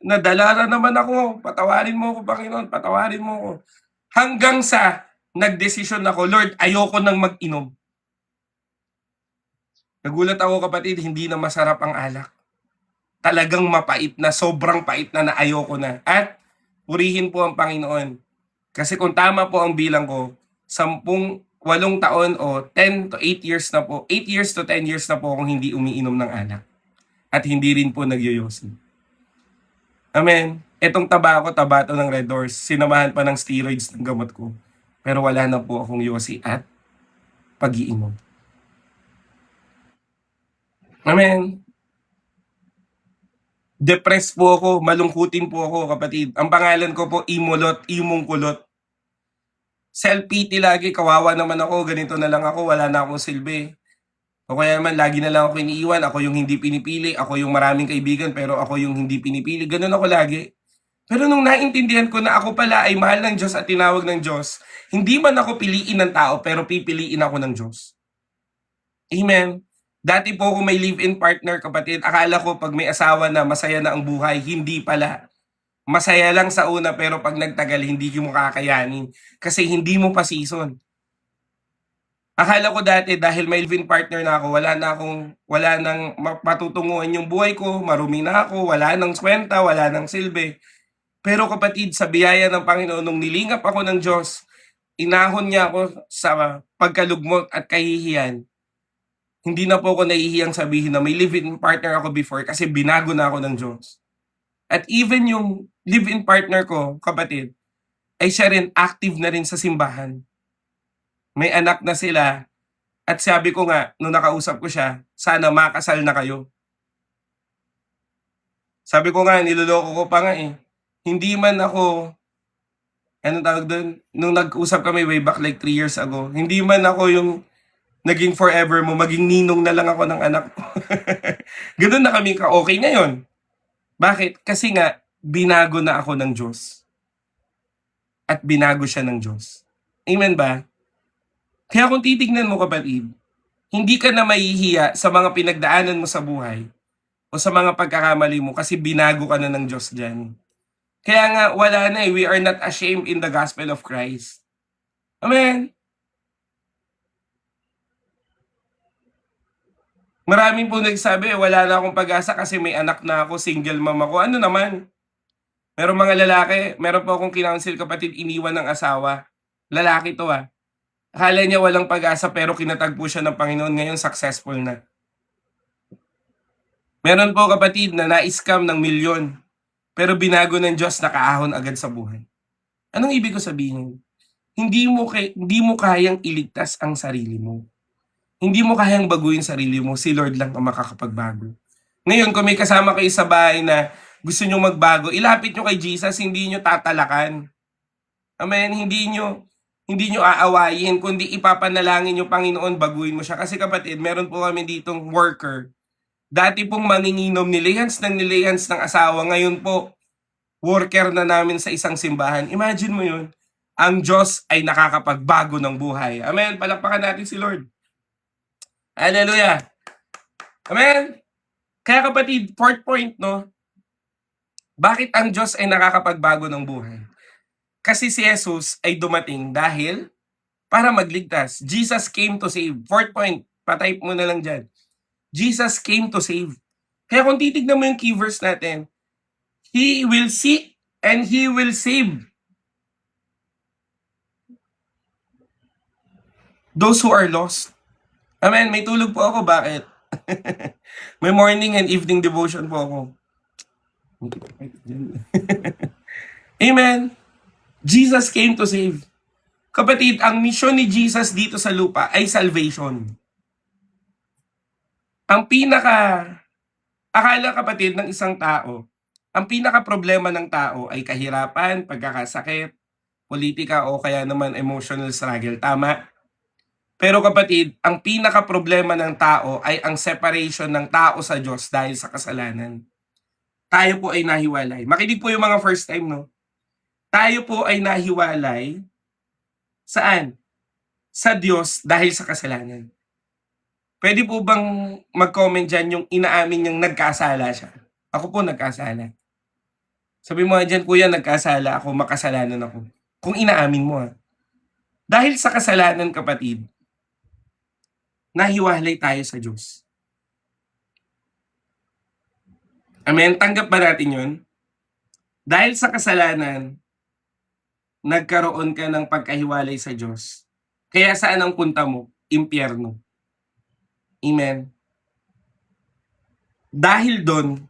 Nadala naman ako. Patawarin mo ako, Panginoon. Patawarin mo ako. Hanggang sa nagdesisyon ako, Lord, ayoko nang mag-inom. Nagulat ako kapatid, hindi na masarap ang alak. Talagang mapait na, sobrang pait na ayoko na. At purihin po ang Panginoon. Kasi kung tama po ang bilang ko, 8 taon o 10 to 8 years na po, 8 years to 10 years na po akong hindi umiinom ng alak. At hindi rin po nagyoyosi. Amen. Etong taba to ng Red Doors. Sinamahan pa ng steroids ng gamot ko. Pero wala na po akong yosi at pag-iinom. Amen. Depressed po ako, malungkutin po ako kapatid. Ang pangalan ko po, Imulot, Imong Kulot. Self-pity lagi, kawawa naman ako, ganito na lang ako, wala na akong silbi. O kaya naman, lagi na lang ako iniiwan, ako yung hindi pinipili, ako yung maraming kaibigan, pero ako yung hindi pinipili. Ganun ako lagi. Pero nung naintindihan ko na ako pala ay mahal ng Diyos at tinawag ng Diyos, hindi man ako piliin ng tao, pero pipiliin ako ng Diyos. Amen. Dati po ako may live-in partner, kapatid. Akala ko pag may asawa na, masaya na ang buhay. Hindi pala. Masaya lang sa una, pero pag nagtagal, hindi mo kakayanin. Kasi hindi mo pa season. Akala ko dati dahil may live-in partner na ako, wala nang matutunguhan yung buhay ko, marumi na ako, wala nang kwenta, wala nang silbi. Pero kapatid, sa biyaya ng Panginoon, nung nilingap ako ng Diyos, inahon niya ako sa pagkalugmot at kahihiyan. Hindi na po ako nahihiyang sabihin na may live-in partner ako before kasi binago na ako ng Diyos. At even yung live-in partner ko, kapatid, ay siya rin active na rin sa simbahan. May anak na sila at sabi ko nga, nung nakausap ko siya, sana makasal na kayo. Sabi ko nga, niloloko ko pa nga eh. Hindi man ako, anong tawag doon? Nung nag-usap kami way back like 3 years ago, hindi man ako yung naging forever mo, maging ninong na lang ako ng anak ko. Ganun na kami ka-okay ngayon. Bakit? Kasi nga, binago na ako ng Diyos. At binago siya ng Diyos. Amen ba? Kaya kung titignan mo kapatid, hindi ka na mahihiya sa mga pinagdaanan mo sa buhay o sa mga pagkakamali mo kasi binago ka na ng Diyos dyan. Kaya nga, wala na eh. We are not ashamed in the gospel of Christ. Amen? Maraming po nagsabi, wala na akong pag-asa kasi may anak na ako, single mom ako. Ano naman? Meron mga lalaki, meron po akong kinounsel kapatid, iniwan ng asawa. Lalaki to ah. Akala niya walang pag-asa pero kinatagpo siya ng Panginoon, ngayon successful na. Meron po kapatid na na-scam ng milyon, pero binago ng Diyos, nakaahon agad sa buhay. Anong ibig ko sabihin? Hindi mo kayang iligtas ang sarili mo. Hindi mo kayang baguhin sarili mo, si Lord lang ang makakapagbago. Ngayon, kung may kasama kayo sa bahay na gusto nyo magbago, ilapit nyo kay Jesus, hindi nyo tatalakan. Amen, hindi nyo aawayin, kundi ipapanalangin nyo, Panginoon, baguhin mo siya. Kasi kapatid, meron po kami ditong worker. Dati pong manginginom, nilihans ng asawa, ngayon po, worker na namin sa isang simbahan. Imagine mo yun, ang Diyos ay nakakapagbago ng buhay. Amen, palakpakan natin si Lord. Hallelujah. Amen? Kaya kapatid, fourth point, no? Bakit ang Diyos ay nakakapagbago ng buhay? Kasi si Jesus ay dumating dahil para magligtas. Jesus came to save. Fourth point, patype mo na lang dyan. Jesus came to save. Kaya kung titignan mo yung key verse natin, He will seek and He will save those who are lost. Amen. May tulog po ako. Bakit? May morning and evening devotion po ako. Amen. Jesus came to save. Kapatid, ang misyon ni Jesus dito sa lupa ay salvation. Ang akala kapatid ng isang tao, ang pinaka problema ng tao ay kahirapan, pagkakasakit, politika o kaya naman emotional struggle. Tama? Pero kapatid, ang pinaka problema ng tao ay ang separation ng tao sa Diyos dahil sa kasalanan. Tayo po ay nahiwalay. Makinig po yung mga first time, no? Tayo po ay nahiwalay. Saan? Sa Diyos dahil sa kasalanan. Pwede po bang mag-comment dyan yung inaamin niyang nagkasala siya? Ako po nagkasala. Sabi mo dyan, kuya, nagkasala ako, makasalanan ako. Kung inaamin mo, ha? Dahil sa kasalanan, kapatid, nahiwalay tayo sa Diyos. Amen? Tanggap ba natin yun? Dahil sa kasalanan, nagkaroon ka ng pagkahiwalay sa Diyos. Kaya saan ang punta mo? Impyerno. Amen? Dahil doon,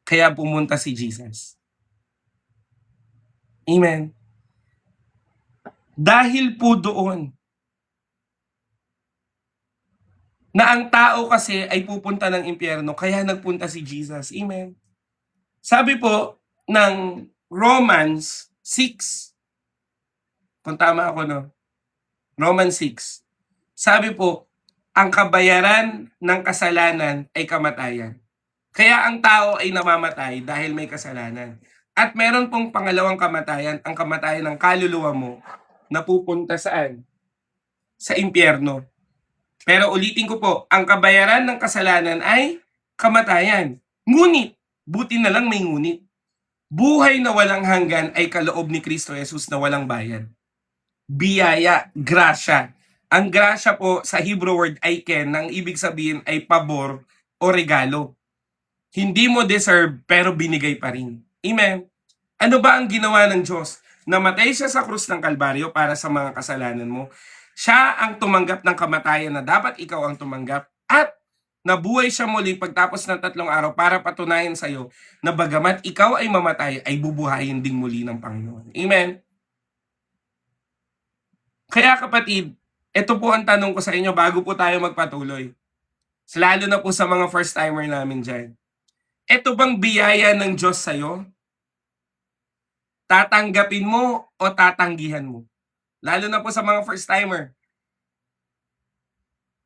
kaya pumunta si Jesus. Amen? Dahil po doon, na ang tao kasi ay pupunta ng impyerno, kaya nagpunta si Jesus. Amen? Sabi po ng Romans 6, kung tama ako, no? Romans 6. Sabi po, ang kabayaran ng kasalanan ay kamatayan. Kaya ang tao ay namamatay dahil may kasalanan. At meron pong pangalawang kamatayan, ang kamatayan ng kaluluwa mo, na pupunta saan? Sa impyerno. Pero ulitin ko po, ang kabayaran ng kasalanan ay kamatayan. Ngunit, buti na lang may ngunit. Buhay na walang hanggan ay kaloob ni Kristo Jesus na walang bayad. Biyaya, grasya. Ang grasya po sa Hebrew word ay ken, nang ibig sabihin ay pabor o regalo. Hindi mo deserve pero binigay pa rin. Amen. Ano ba ang ginawa ng Diyos? Namatay siya sa krus ng Kalbaryo para sa mga kasalanan mo. Siya ang tumanggap ng kamatayan na dapat ikaw ang tumanggap. At nabuhay siya muli pagtapos ng 3 araw para patunayan sa iyo na bagamat ikaw ay mamatay, ay bubuhayin ding muli ng Panginoon. Amen. Kaya kapatid, ito po ang tanong ko sa inyo bago po tayo magpatuloy. Lalo na po sa mga first timer namin dyan. Ito bang biyaya ng Diyos sa'yo? Tatanggapin mo o tatanggihan mo? Lalo na po sa mga first timer.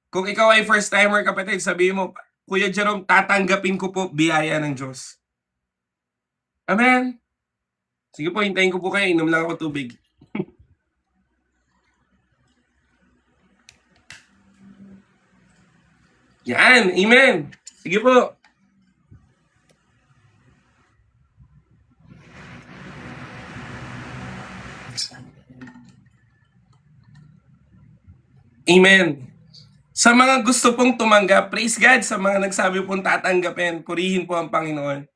Kung ikaw ay first timer kapatid, sabihin mo, Kuya Jerome, tatanggapin ko po biyaya ng Diyos. Amen? Sige po, hintayin ko po kayo. Inom lang ako tubig. Yan, amen. Sige po. Amen. Sa mga gusto pong tumanggap, praise God. Sa mga nagsabi pong tatanggapin, purihin po ang Panginoon.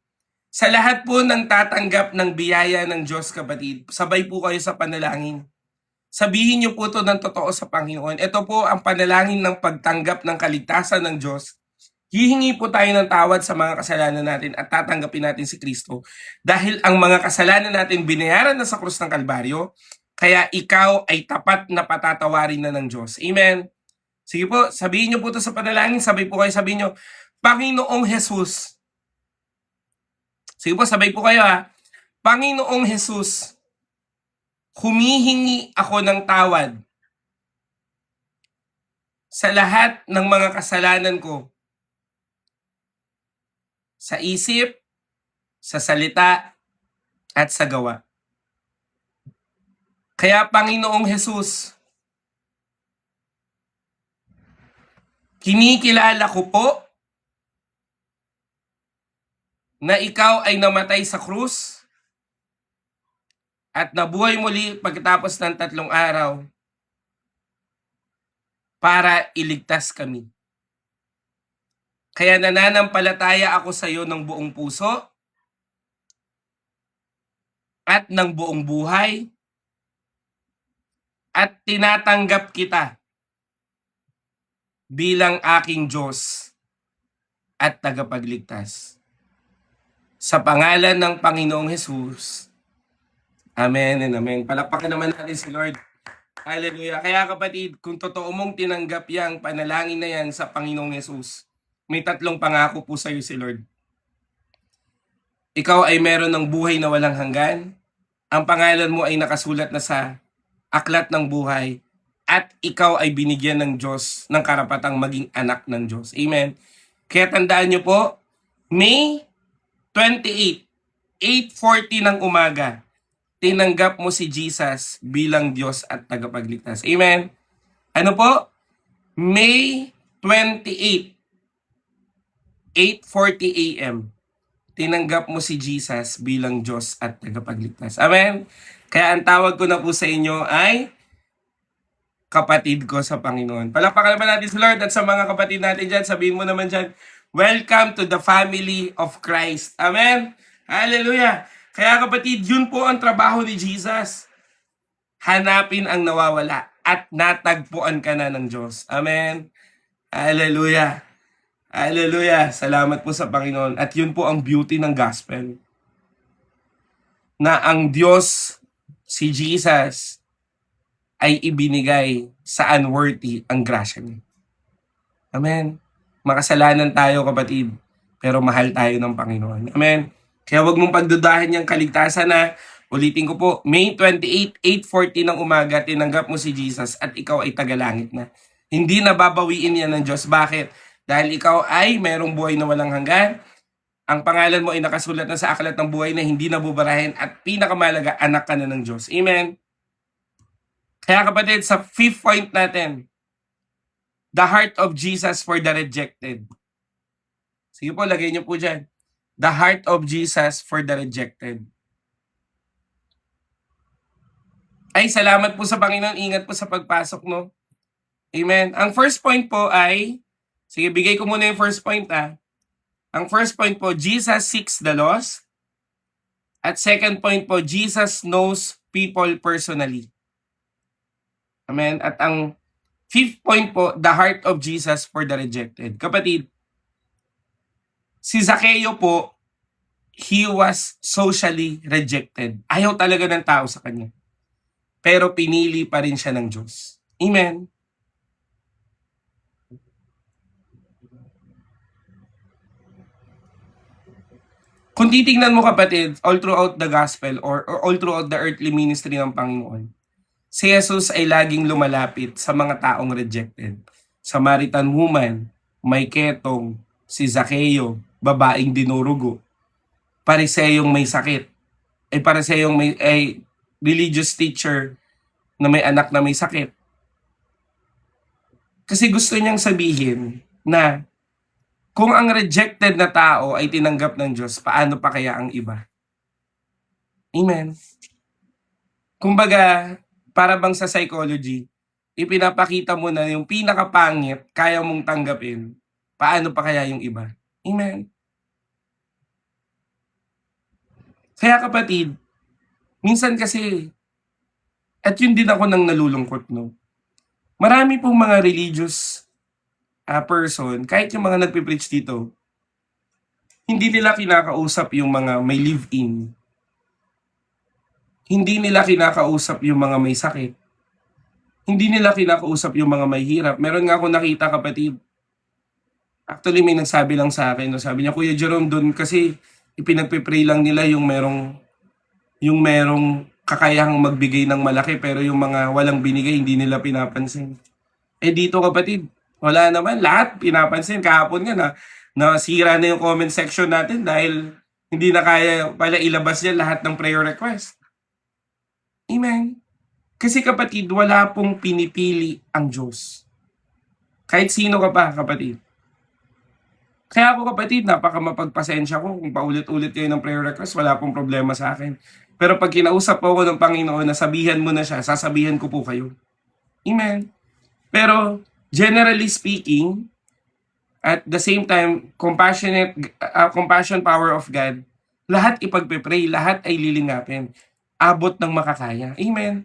Sa lahat po ng tatanggap ng biyaya ng Diyos, kapatid, sabay po kayo sa panalangin. Sabihin niyo po ito ng totoo sa Panginoon. Ito po ang panalangin ng pagtanggap ng kaligtasan ng Diyos. Hihingi po tayo ng tawad sa mga kasalanan natin at tatanggapin natin si Kristo. Dahil ang mga kasalanan natin binayaran na sa krus ng Kalbaryo, kaya ikaw ay tapat na patatawarin na ng Diyos. Amen. Sige po, sabihin niyo po ito sa panalangin. Sabay po kayo, sabihin niyo, Panginoong Jesus. Sige po, sabay po kayo ha. Panginoong Jesus, humihingi ako ng tawad sa lahat ng mga kasalanan ko. Sa isip, sa salita, at sa gawa. Kaya Panginoong Jesus, Kinikilala ko po na ikaw ay namatay sa krus at nabuhay muli pagkatapos ng 3 araw para iligtas kami. Kaya nananampalataya ako sa iyo ng buong puso at ng buong buhay at tinatanggap kita bilang aking Diyos at tagapagligtas. Sa pangalan ng Panginoong Hesus. Amen and amen. Palakpakan naman natin si Lord. Hallelujah. Kaya kapatid, kung totoo mong tinanggap yang panalangin na yan sa Panginoong Hesus, may 3 pangako po sa iyo si Lord. Ikaw ay meron ng buhay na walang hanggan. Ang pangalan mo ay nakasulat na sa aklat ng buhay. At ikaw ay binigyan ng Diyos ng karapatang maging anak ng Diyos. Amen. Kaya tandaan niyo po, May 28, 8:40 ng umaga, tinanggap mo si Jesus bilang Diyos at tagapagligtas. Amen. Ano po? May 28, 8:40 a.m. Tinanggap mo si Jesus bilang Diyos at tagapagligtas. Amen. Kaya ang tawag ko na po sa inyo ay kapatid ko sa Panginoon. Palakpakan naman natin si Lord at sa mga kapatid natin dyan, sabihin mo naman dyan, welcome to the family of Christ. Amen? Hallelujah! Kaya kapatid, yun po ang trabaho ni Jesus. Hanapin ang nawawala at natagpuan ka na ng Diyos. Amen? Hallelujah! Hallelujah! Salamat po sa Panginoon. At yun po ang beauty ng gospel. Na ang Diyos, si Jesus, ay ibinigay sa unworthy ang grasya niya. Amen. Makasalanan tayo kapatid, pero mahal tayo ng Panginoon. Amen. Kaya wag mong pagdudahin yung kaligtasan na, ulitin ko po, May 28, 8:40 ng umaga, tinanggap mo si Jesus at ikaw ay tagalangit na. Hindi na babawiin yan ng Diyos. Bakit? Dahil ikaw ay merong buhay na walang hanggan. Ang pangalan mo ay nakasulat na sa aklat ng buhay na hindi nabuburahin at pinakamalaga, anak ka na ng Diyos. Amen. Kaya kapatid, sa 5th point natin, the heart of Jesus for the rejected. Sige po, lagay niyo po dyan. The heart of Jesus for the rejected. Ay, salamat po sa Panginoon. Ingat po sa pagpasok, no? Amen. Ang first point po ay, sige, bigay ko muna yung first point, ah. Ang first point po, Jesus seeks the lost. At second point po, Jesus knows people personally. Amen. At ang 5th point po, the heart of Jesus for the rejected. Kapatid, si Zacchaeus po, he was socially rejected. Ayaw talaga ng tao sa kanya. Pero pinili pa rin siya ng Diyos. Amen. Kung titingnan mo kapatid, all throughout the gospel or all throughout the earthly ministry ng Panginoon, si Jesus ay laging lumalapit sa mga taong rejected. Samaritan woman, may ketong, si Zacchaeus, babaeng dinurugo, Pariseyong may sakit, Pariseyong may religious teacher na may anak na may sakit. Kasi gusto niyang sabihin na kung ang rejected na tao ay tinanggap ng Diyos, paano pa kaya ang iba? Amen. Kumbaga, para bang sa psychology, ipinapakita mo na yung pinakapangit, kaya mong tanggapin. Paano pa kaya yung iba? Amen. Kaya kapatid, minsan kasi, at yun din ako nang nalulungkot, no? Marami pong mga religious person, kahit yung mga nagpipreach dito, hindi nila kinakausap yung mga may live-in. Hindi nila kinakausap yung mga may sakit. Hindi nila kinakausap yung mga may hirap. Meron nga ako nakita kapatid. Actually, may nagsabi lang sa akin. No? Sabi niya, Kuya Jerome, doon kasi ipinagpipray lang nila yung merong kakayahang magbigay ng malaki pero yung mga walang binigay, hindi nila pinapansin. Dito kapatid, wala naman. Lahat pinapansin. Kahapon nga na nasira na yung comment section natin dahil hindi na kaya pala ilabas niya lahat ng prayer request. Amen. Kasi kapatid, wala pong pinipili ang Diyos. Kahit sino ka pa, kapatid. Kaya ako, kapatid, napaka mapagpasensya ko kung paulit-ulit kayo ng prayer request, wala pong problema sa akin. Pero pag kinausap po ako ng Panginoon na sabihan mo na siya, sasabihan ko po kayo. Amen. Pero generally speaking, at the same time, compassion power of God, lahat ipagpe-pray, lahat ay lilingapin. Abot ng makakaya. Amen.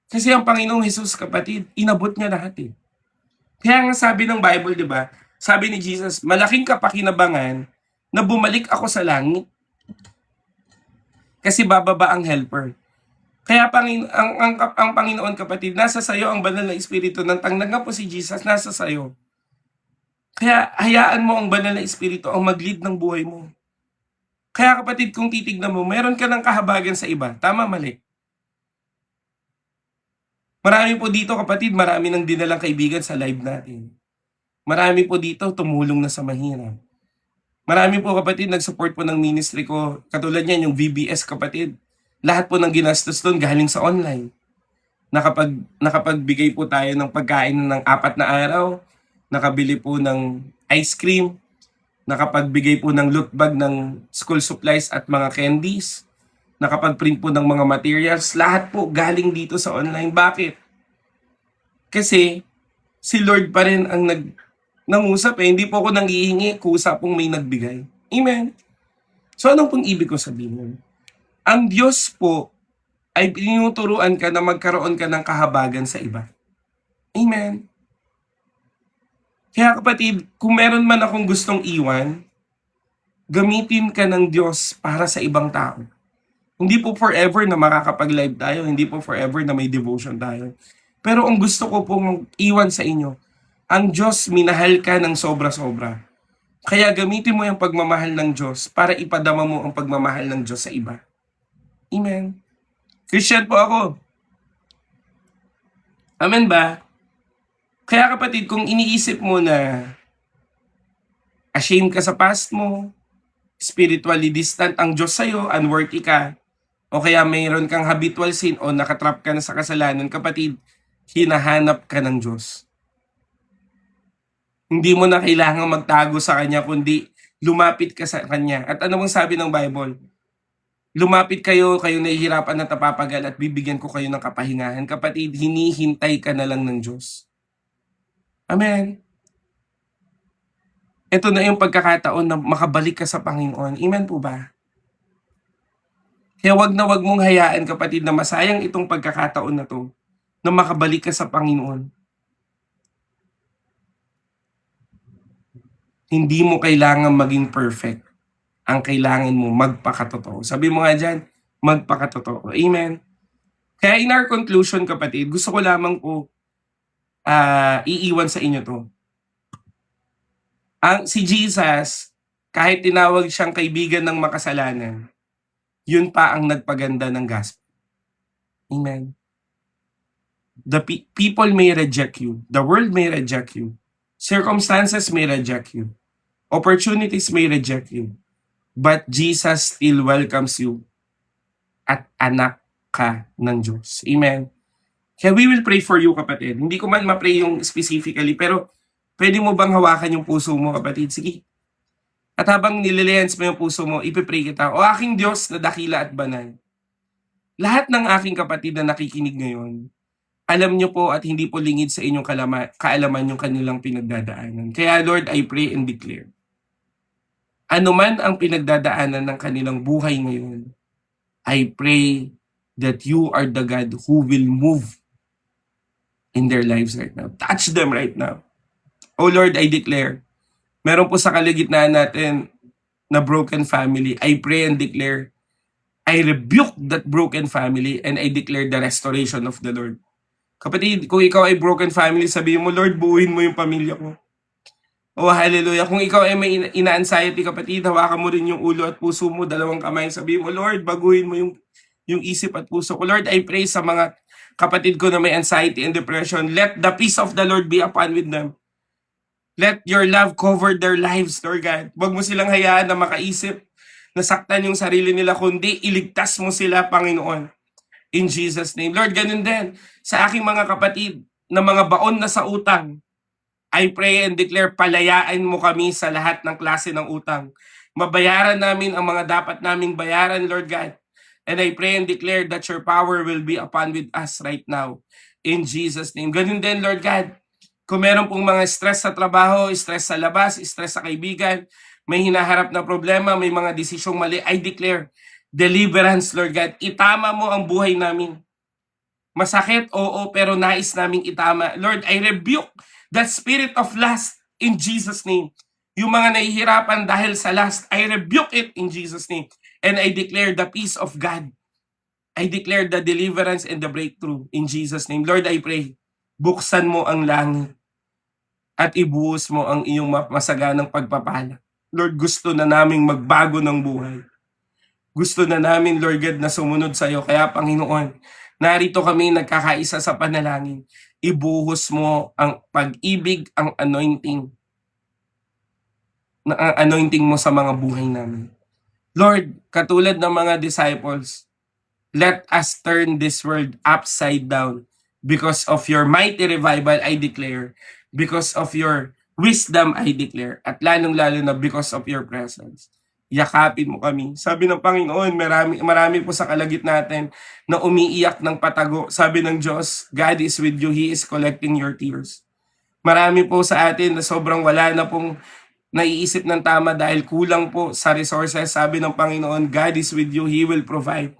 Kasi ang Panginoong Jesus, kapatid, inabot niya lahat eh. Kaya nga sabi ng Bible, di ba? Sabi ni Jesus, malaking kapakinabangan na bumalik ako sa langit kasi bababa ang helper. Kaya ang Panginoon, kapatid, nasa sayo ang banal na Espiritu. Nang tanggap po si Jesus, nasa sayo. Kaya hayaan mo ang banal na Espiritu ang mag-lead ng buhay mo. Kaya, kapatid, kung titignan mo, meron ka ng kahabagan sa iba. Tama, mali. Marami po dito, kapatid, marami nang dinalang kaibigan sa live natin. Marami po dito tumulong na sa mahirap. Marami po, kapatid, nag-support po ng ministry ko. Katulad niyan, yung VBS, kapatid. Lahat po ng ginastos doon galing sa online. Nakapagbigay po tayo ng pagkain ng 4 na araw. Nakabili po ng ice cream. Nakapagbigay po ng loot bag ng school supplies at mga candies. Nakapag-print po ng mga materials. Lahat po galing dito sa online. Bakit? Kasi si Lord pa rin ang nangusap eh. Hindi po ako nanghihingi, kusa pong may nagbigay. Amen. So anong pong ibig ko sabihin? Ang Diyos po ay tinuturuan ka na magkaroon ka ng kahabagan sa iba. Amen. Kaya, kapatid, kung meron man akong gustong iwan, gamitin ka ng Diyos para sa ibang tao. Hindi po forever na makakapag-live tayo, hindi po forever na may devotion tayo. Pero ang gusto ko pong iwan sa inyo, ang Diyos minahal ka ng sobra-sobra. Kaya gamitin mo yung pagmamahal ng Diyos para ipadama mo ang pagmamahal ng Diyos sa iba. Amen. Christian po ako. Amen ba? Kaya, kapatid, kung iniisip mo na ashamed ka sa past mo, spiritually distant ang Diyos sa'yo, unworthy ka, o kaya mayroon kang habitual sin o nakatrap ka na sa kasalanan, kapatid, hinahanap ka ng Diyos. Hindi mo na kailangang magtago sa Kanya, kundi lumapit ka sa Kanya. At ano mong sabi ng Bible? Lumapit kayo nahihirapan at napapagal at bibigyan ko kayo ng kapahingahan. Kapatid, hinihintay ka na lang ng Diyos. Amen. Ito na yung pagkakataon na makabalik ka sa Panginoon. Amen po ba? Kaya wag na wag mong hayaan, kapatid, na masayang itong pagkakataon na to na makabalik ka sa Panginoon. Hindi mo kailangan maging perfect. Ang kailangan mo, magpakatotoo. Sabi mo nga dyan, magpakatotoo. Amen. Kaya in our conclusion, kapatid, gusto ko lamang po iiwan sa inyo to. Si Jesus, kahit tinawag siyang kaibigan ng makasalanan, yun pa ang nagpaganda ng gospel. Amen. The people may reject you. The world may reject you. Circumstances may reject you. Opportunities may reject you. But Jesus still welcomes you at anak ka ng Diyos. Amen. Kaya we will pray for you, kapatid. Hindi ko man ma-pray yung specifically, pero pwede mo bang hawakan yung puso mo, kapatid? Sige. At habang nililihans mo yung puso mo, ipipray kita. O aking Diyos na dakila at banal. Lahat ng aking kapatid na nakikinig ngayon, alam nyo po at hindi po lingid sa inyong kaalaman yung kanilang pinagdadaanan. Kaya Lord, I pray and declare, ano man ang pinagdadaanan ng kanilang buhay ngayon, I pray that you are the God who will move in their lives right now. Touch them right now. Oh Lord, I declare, meron po sa kalagitnaan natin na broken family. I pray and declare, I rebuke that broken family and I declare the restoration of the Lord. Kapatid, kung ikaw ay broken family, sabihin mo, Lord, buuin mo yung pamilya ko. Oh, hallelujah. Kung ikaw ay may ina-anxiety, kapatid, hawakan mo rin yung ulo at puso mo, dalawang kamay, sabihin mo, Lord, baguhin mo yung isip at puso ko. Lord, I pray sa mga kapatid ko na may anxiety and depression, let the peace of the Lord be upon with them. Let your love cover their lives, Lord God. Huwag mo silang hayaan na makaisip, nasaktan yung sarili nila, kundi iligtas mo sila, Panginoon. In Jesus' name. Lord, ganun din sa aking mga kapatid na mga baon na sa utang, I pray and declare, palayaan mo kami sa lahat ng klase ng utang. Mabayaran namin ang mga dapat naming bayaran, Lord God. And I pray and declare that your power will be upon with us right now. In Jesus' name. Ganun din, Lord God. Kung meron pong mga stress sa trabaho, stress sa labas, stress sa kaibigan, may hinaharap na problema, may mga desisyong mali, I declare deliverance, Lord God. Itama mo ang buhay namin. Masakit, oo, pero nais naming itama. Lord, I rebuke that spirit of lust in Jesus' name. Yung mga nahihirapan dahil sa lust, I rebuke it in Jesus' name. And I declare the peace of God. I declare the deliverance and the breakthrough in Jesus' name. Lord, I pray, buksan mo ang langit at ibuhos mo ang iyong masaganang pagpapala. Lord, gusto na naming magbago ng buhay. Gusto na namin, Lord God, na sumunod sa iyo. Kaya, Panginoon, narito kami nagkakaisa sa panalangin. Ibuhos mo ang pag-ibig, ang anointing mo sa mga buhay namin. Lord, katulad ng mga disciples, let us turn this world upside down. Because of your mighty revival, I declare. Because of your wisdom, I declare. At lalong-lalo na because of your presence. Yakapin mo kami. Sabi ng Panginoon, marami po sa kalagit natin na umiiyak ng patago. Sabi ng Diyos, God is with you. He is collecting your tears. Marami po sa atin na sobrang wala na pong naiisip ng tama dahil kulang po sa resources. Sabi ng Panginoon, God is with you. He will provide.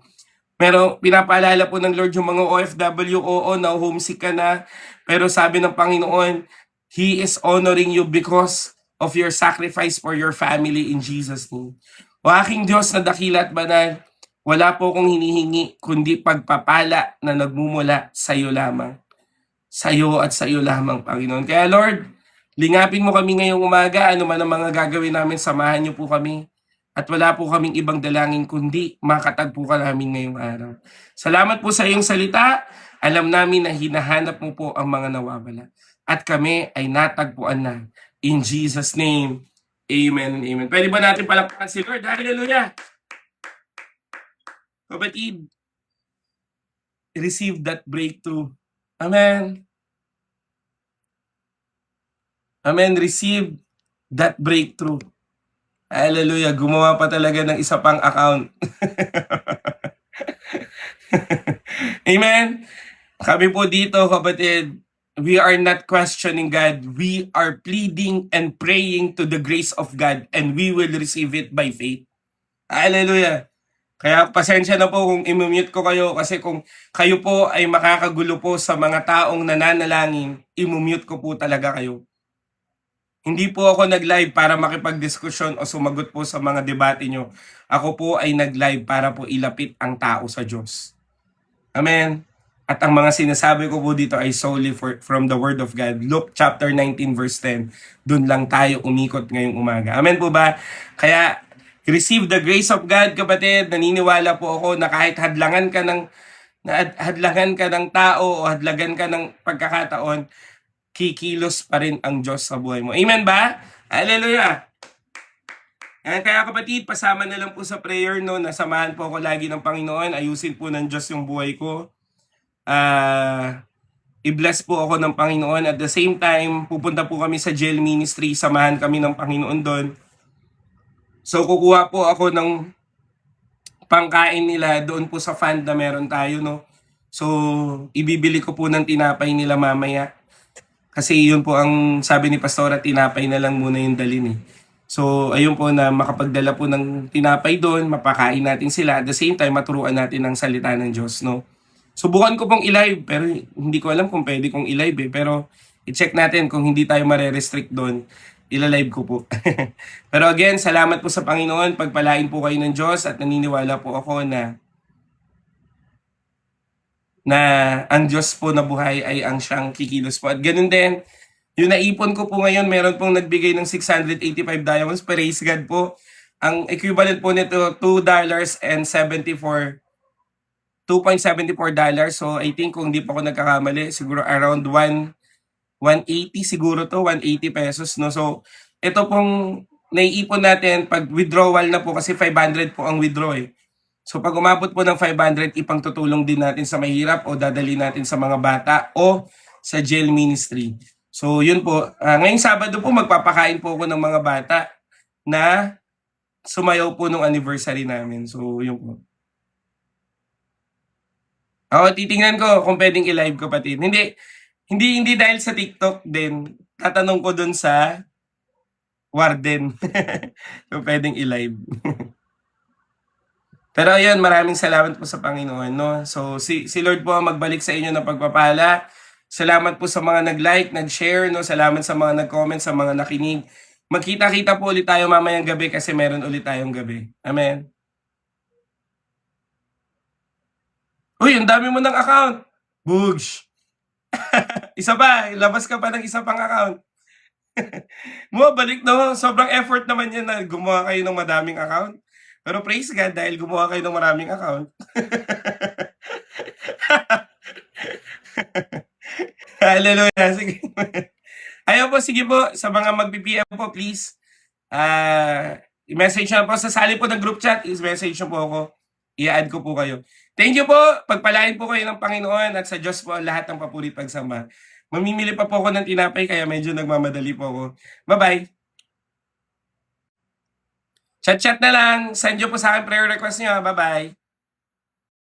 Pero pinapaalala po ng Lord yung mga OFW, oo, na homesick ka na. Pero sabi ng Panginoon, He is honoring you because of your sacrifice for your family in Jesus' name. O aking Diyos na dakila at banal, wala po akong hinihingi kundi pagpapala na nagmumula sa iyo lamang. Sa iyo at sa iyo lamang, Panginoon. Kaya Lord, lingapin mo kami ngayong umaga, ano man ang mga gagawin namin, samahan niyo po kami. At wala po kaming ibang dalangin kundi makatagpo ka namin ngayong araw. Salamat po sa iyong salita. Alam namin na hinahanap mo po ang mga nawawala. At kami ay natagpuan na. In Jesus' name, amen and amen. Pwede ba natin palakpakan si Lord? Hallelujah! Kapatid, receive that breakthrough. Amen. Amen. Receive that breakthrough. Hallelujah. Gumawa pa talaga ng isa pang account. Amen. Kami po dito, kapatid, we are not questioning God. We are pleading and praying to the grace of God and we will receive it by faith. Hallelujah. Kaya pasensya na po kung imumute ko kayo kasi kung kayo po ay makakagulo po sa mga taong nananalangin, imumute ko po talaga kayo. Hindi po ako nag-live para makipag-diskusyon o sumagot po sa mga debate nyo. Ako po ay nag-live para po ilapit ang tao sa Diyos. Amen. At ang mga sinasabi ko po dito ay solely from the Word of God. Luke chapter 19 verse 10. Doon lang tayo umikot ngayong umaga. Amen po ba? Kaya receive the grace of God, kapatid. Naniniwala po ako na kahit hadlangan ka ng tao o hadlangan ka ng pagkakataon, kikilos pa rin ang Diyos sa buhay mo. Amen ba? Hallelujah! Kaya kapatid, pasama na lang po sa prayer, no, nasamahan po ako lagi ng Panginoon, ayusin po ng Diyos yung buhay ko. I-bless po ako ng Panginoon. At the same time, pupunta po kami sa jail ministry, samahan kami ng Panginoon doon. So kukuha po ako ng pangkain nila doon po sa fund na meron tayo, no. So ibibili ko po ng tinapay nila mamaya. Kasi yun po ang sabi ni Pastora, tinapay na lang muna yung dalhin eh. So ayun po na makapagdala po ng tinapay doon, mapakain natin sila. At the same time, maturuan natin ang salita ng Diyos, no? Subukan ko pong i-live, pero hindi ko alam kung pwede kong i-live eh. Pero i-check natin kung hindi tayo mare-restrict doon, ila-live ko po. Pero again, salamat po sa Panginoon. Pagpalain po kayo ng Diyos at naniniwala po ako na ang Diyos po na buhay ay ang siyang kikilos po. At ganun din, yung naipon ko po ngayon, meron pong nagbigay ng 685 diamonds. Praise God po. Ang equivalent po nito, $2.74. So I think kung hindi pa ako nagkakamali, siguro around 180 siguro to, 180 pesos. No? So ito pong naiipon natin, pag withdrawal na po, kasi 500 po ang withdraw eh. So pag umabot po ng 500, ipang tutulong din natin sa mahirap o dadali natin sa mga bata o sa jail ministry. So yun po, ngayong Sabado po magpapakain po ako ng mga bata na sumayaw po nung anniversary namin. So yun po. Ako titingnan ko kung pwedeng i-live kapatid. Hindi dahil sa TikTok din. Tatanong ko dun sa warden kung pwedeng i-live. Pero ayun, maraming salamat po sa Panginoon, no? So si Lord po ang magbalik sa inyo ng pagpapala. Salamat po sa mga nag-like, nag-share, no? Salamat sa mga nag-comment, sa mga nakinig. Magkita-kita po ulit tayo mamayang gabi kasi meron ulit tayong gabi. Amen. Uy, ang dami mo ng account. Bugs. Isa pa, labas ka pa ng isa pang account. Bumabalik, no? Sobrang effort naman yan na gumawa kayo ng madaming account. Pero praise God dahil gumawa kayo ng maraming account. Hallelujah. Sige. Ayun po, sige po, sa mga mag-BPM po, please, i-message nyo po, sasali po ng group chat, i-message nyo po ako, i-add ko po kayo. Thank you po, pagpalain po kayo ng Panginoon at sa Diyos po ang lahat ng papuri pagsamba. Mamimili pa po ako ng tinapay kaya medyo nagmamadali po ako. Bye-bye. Chat-chat na lang, send nyo po sa akin prayer request nyo. Bye-bye.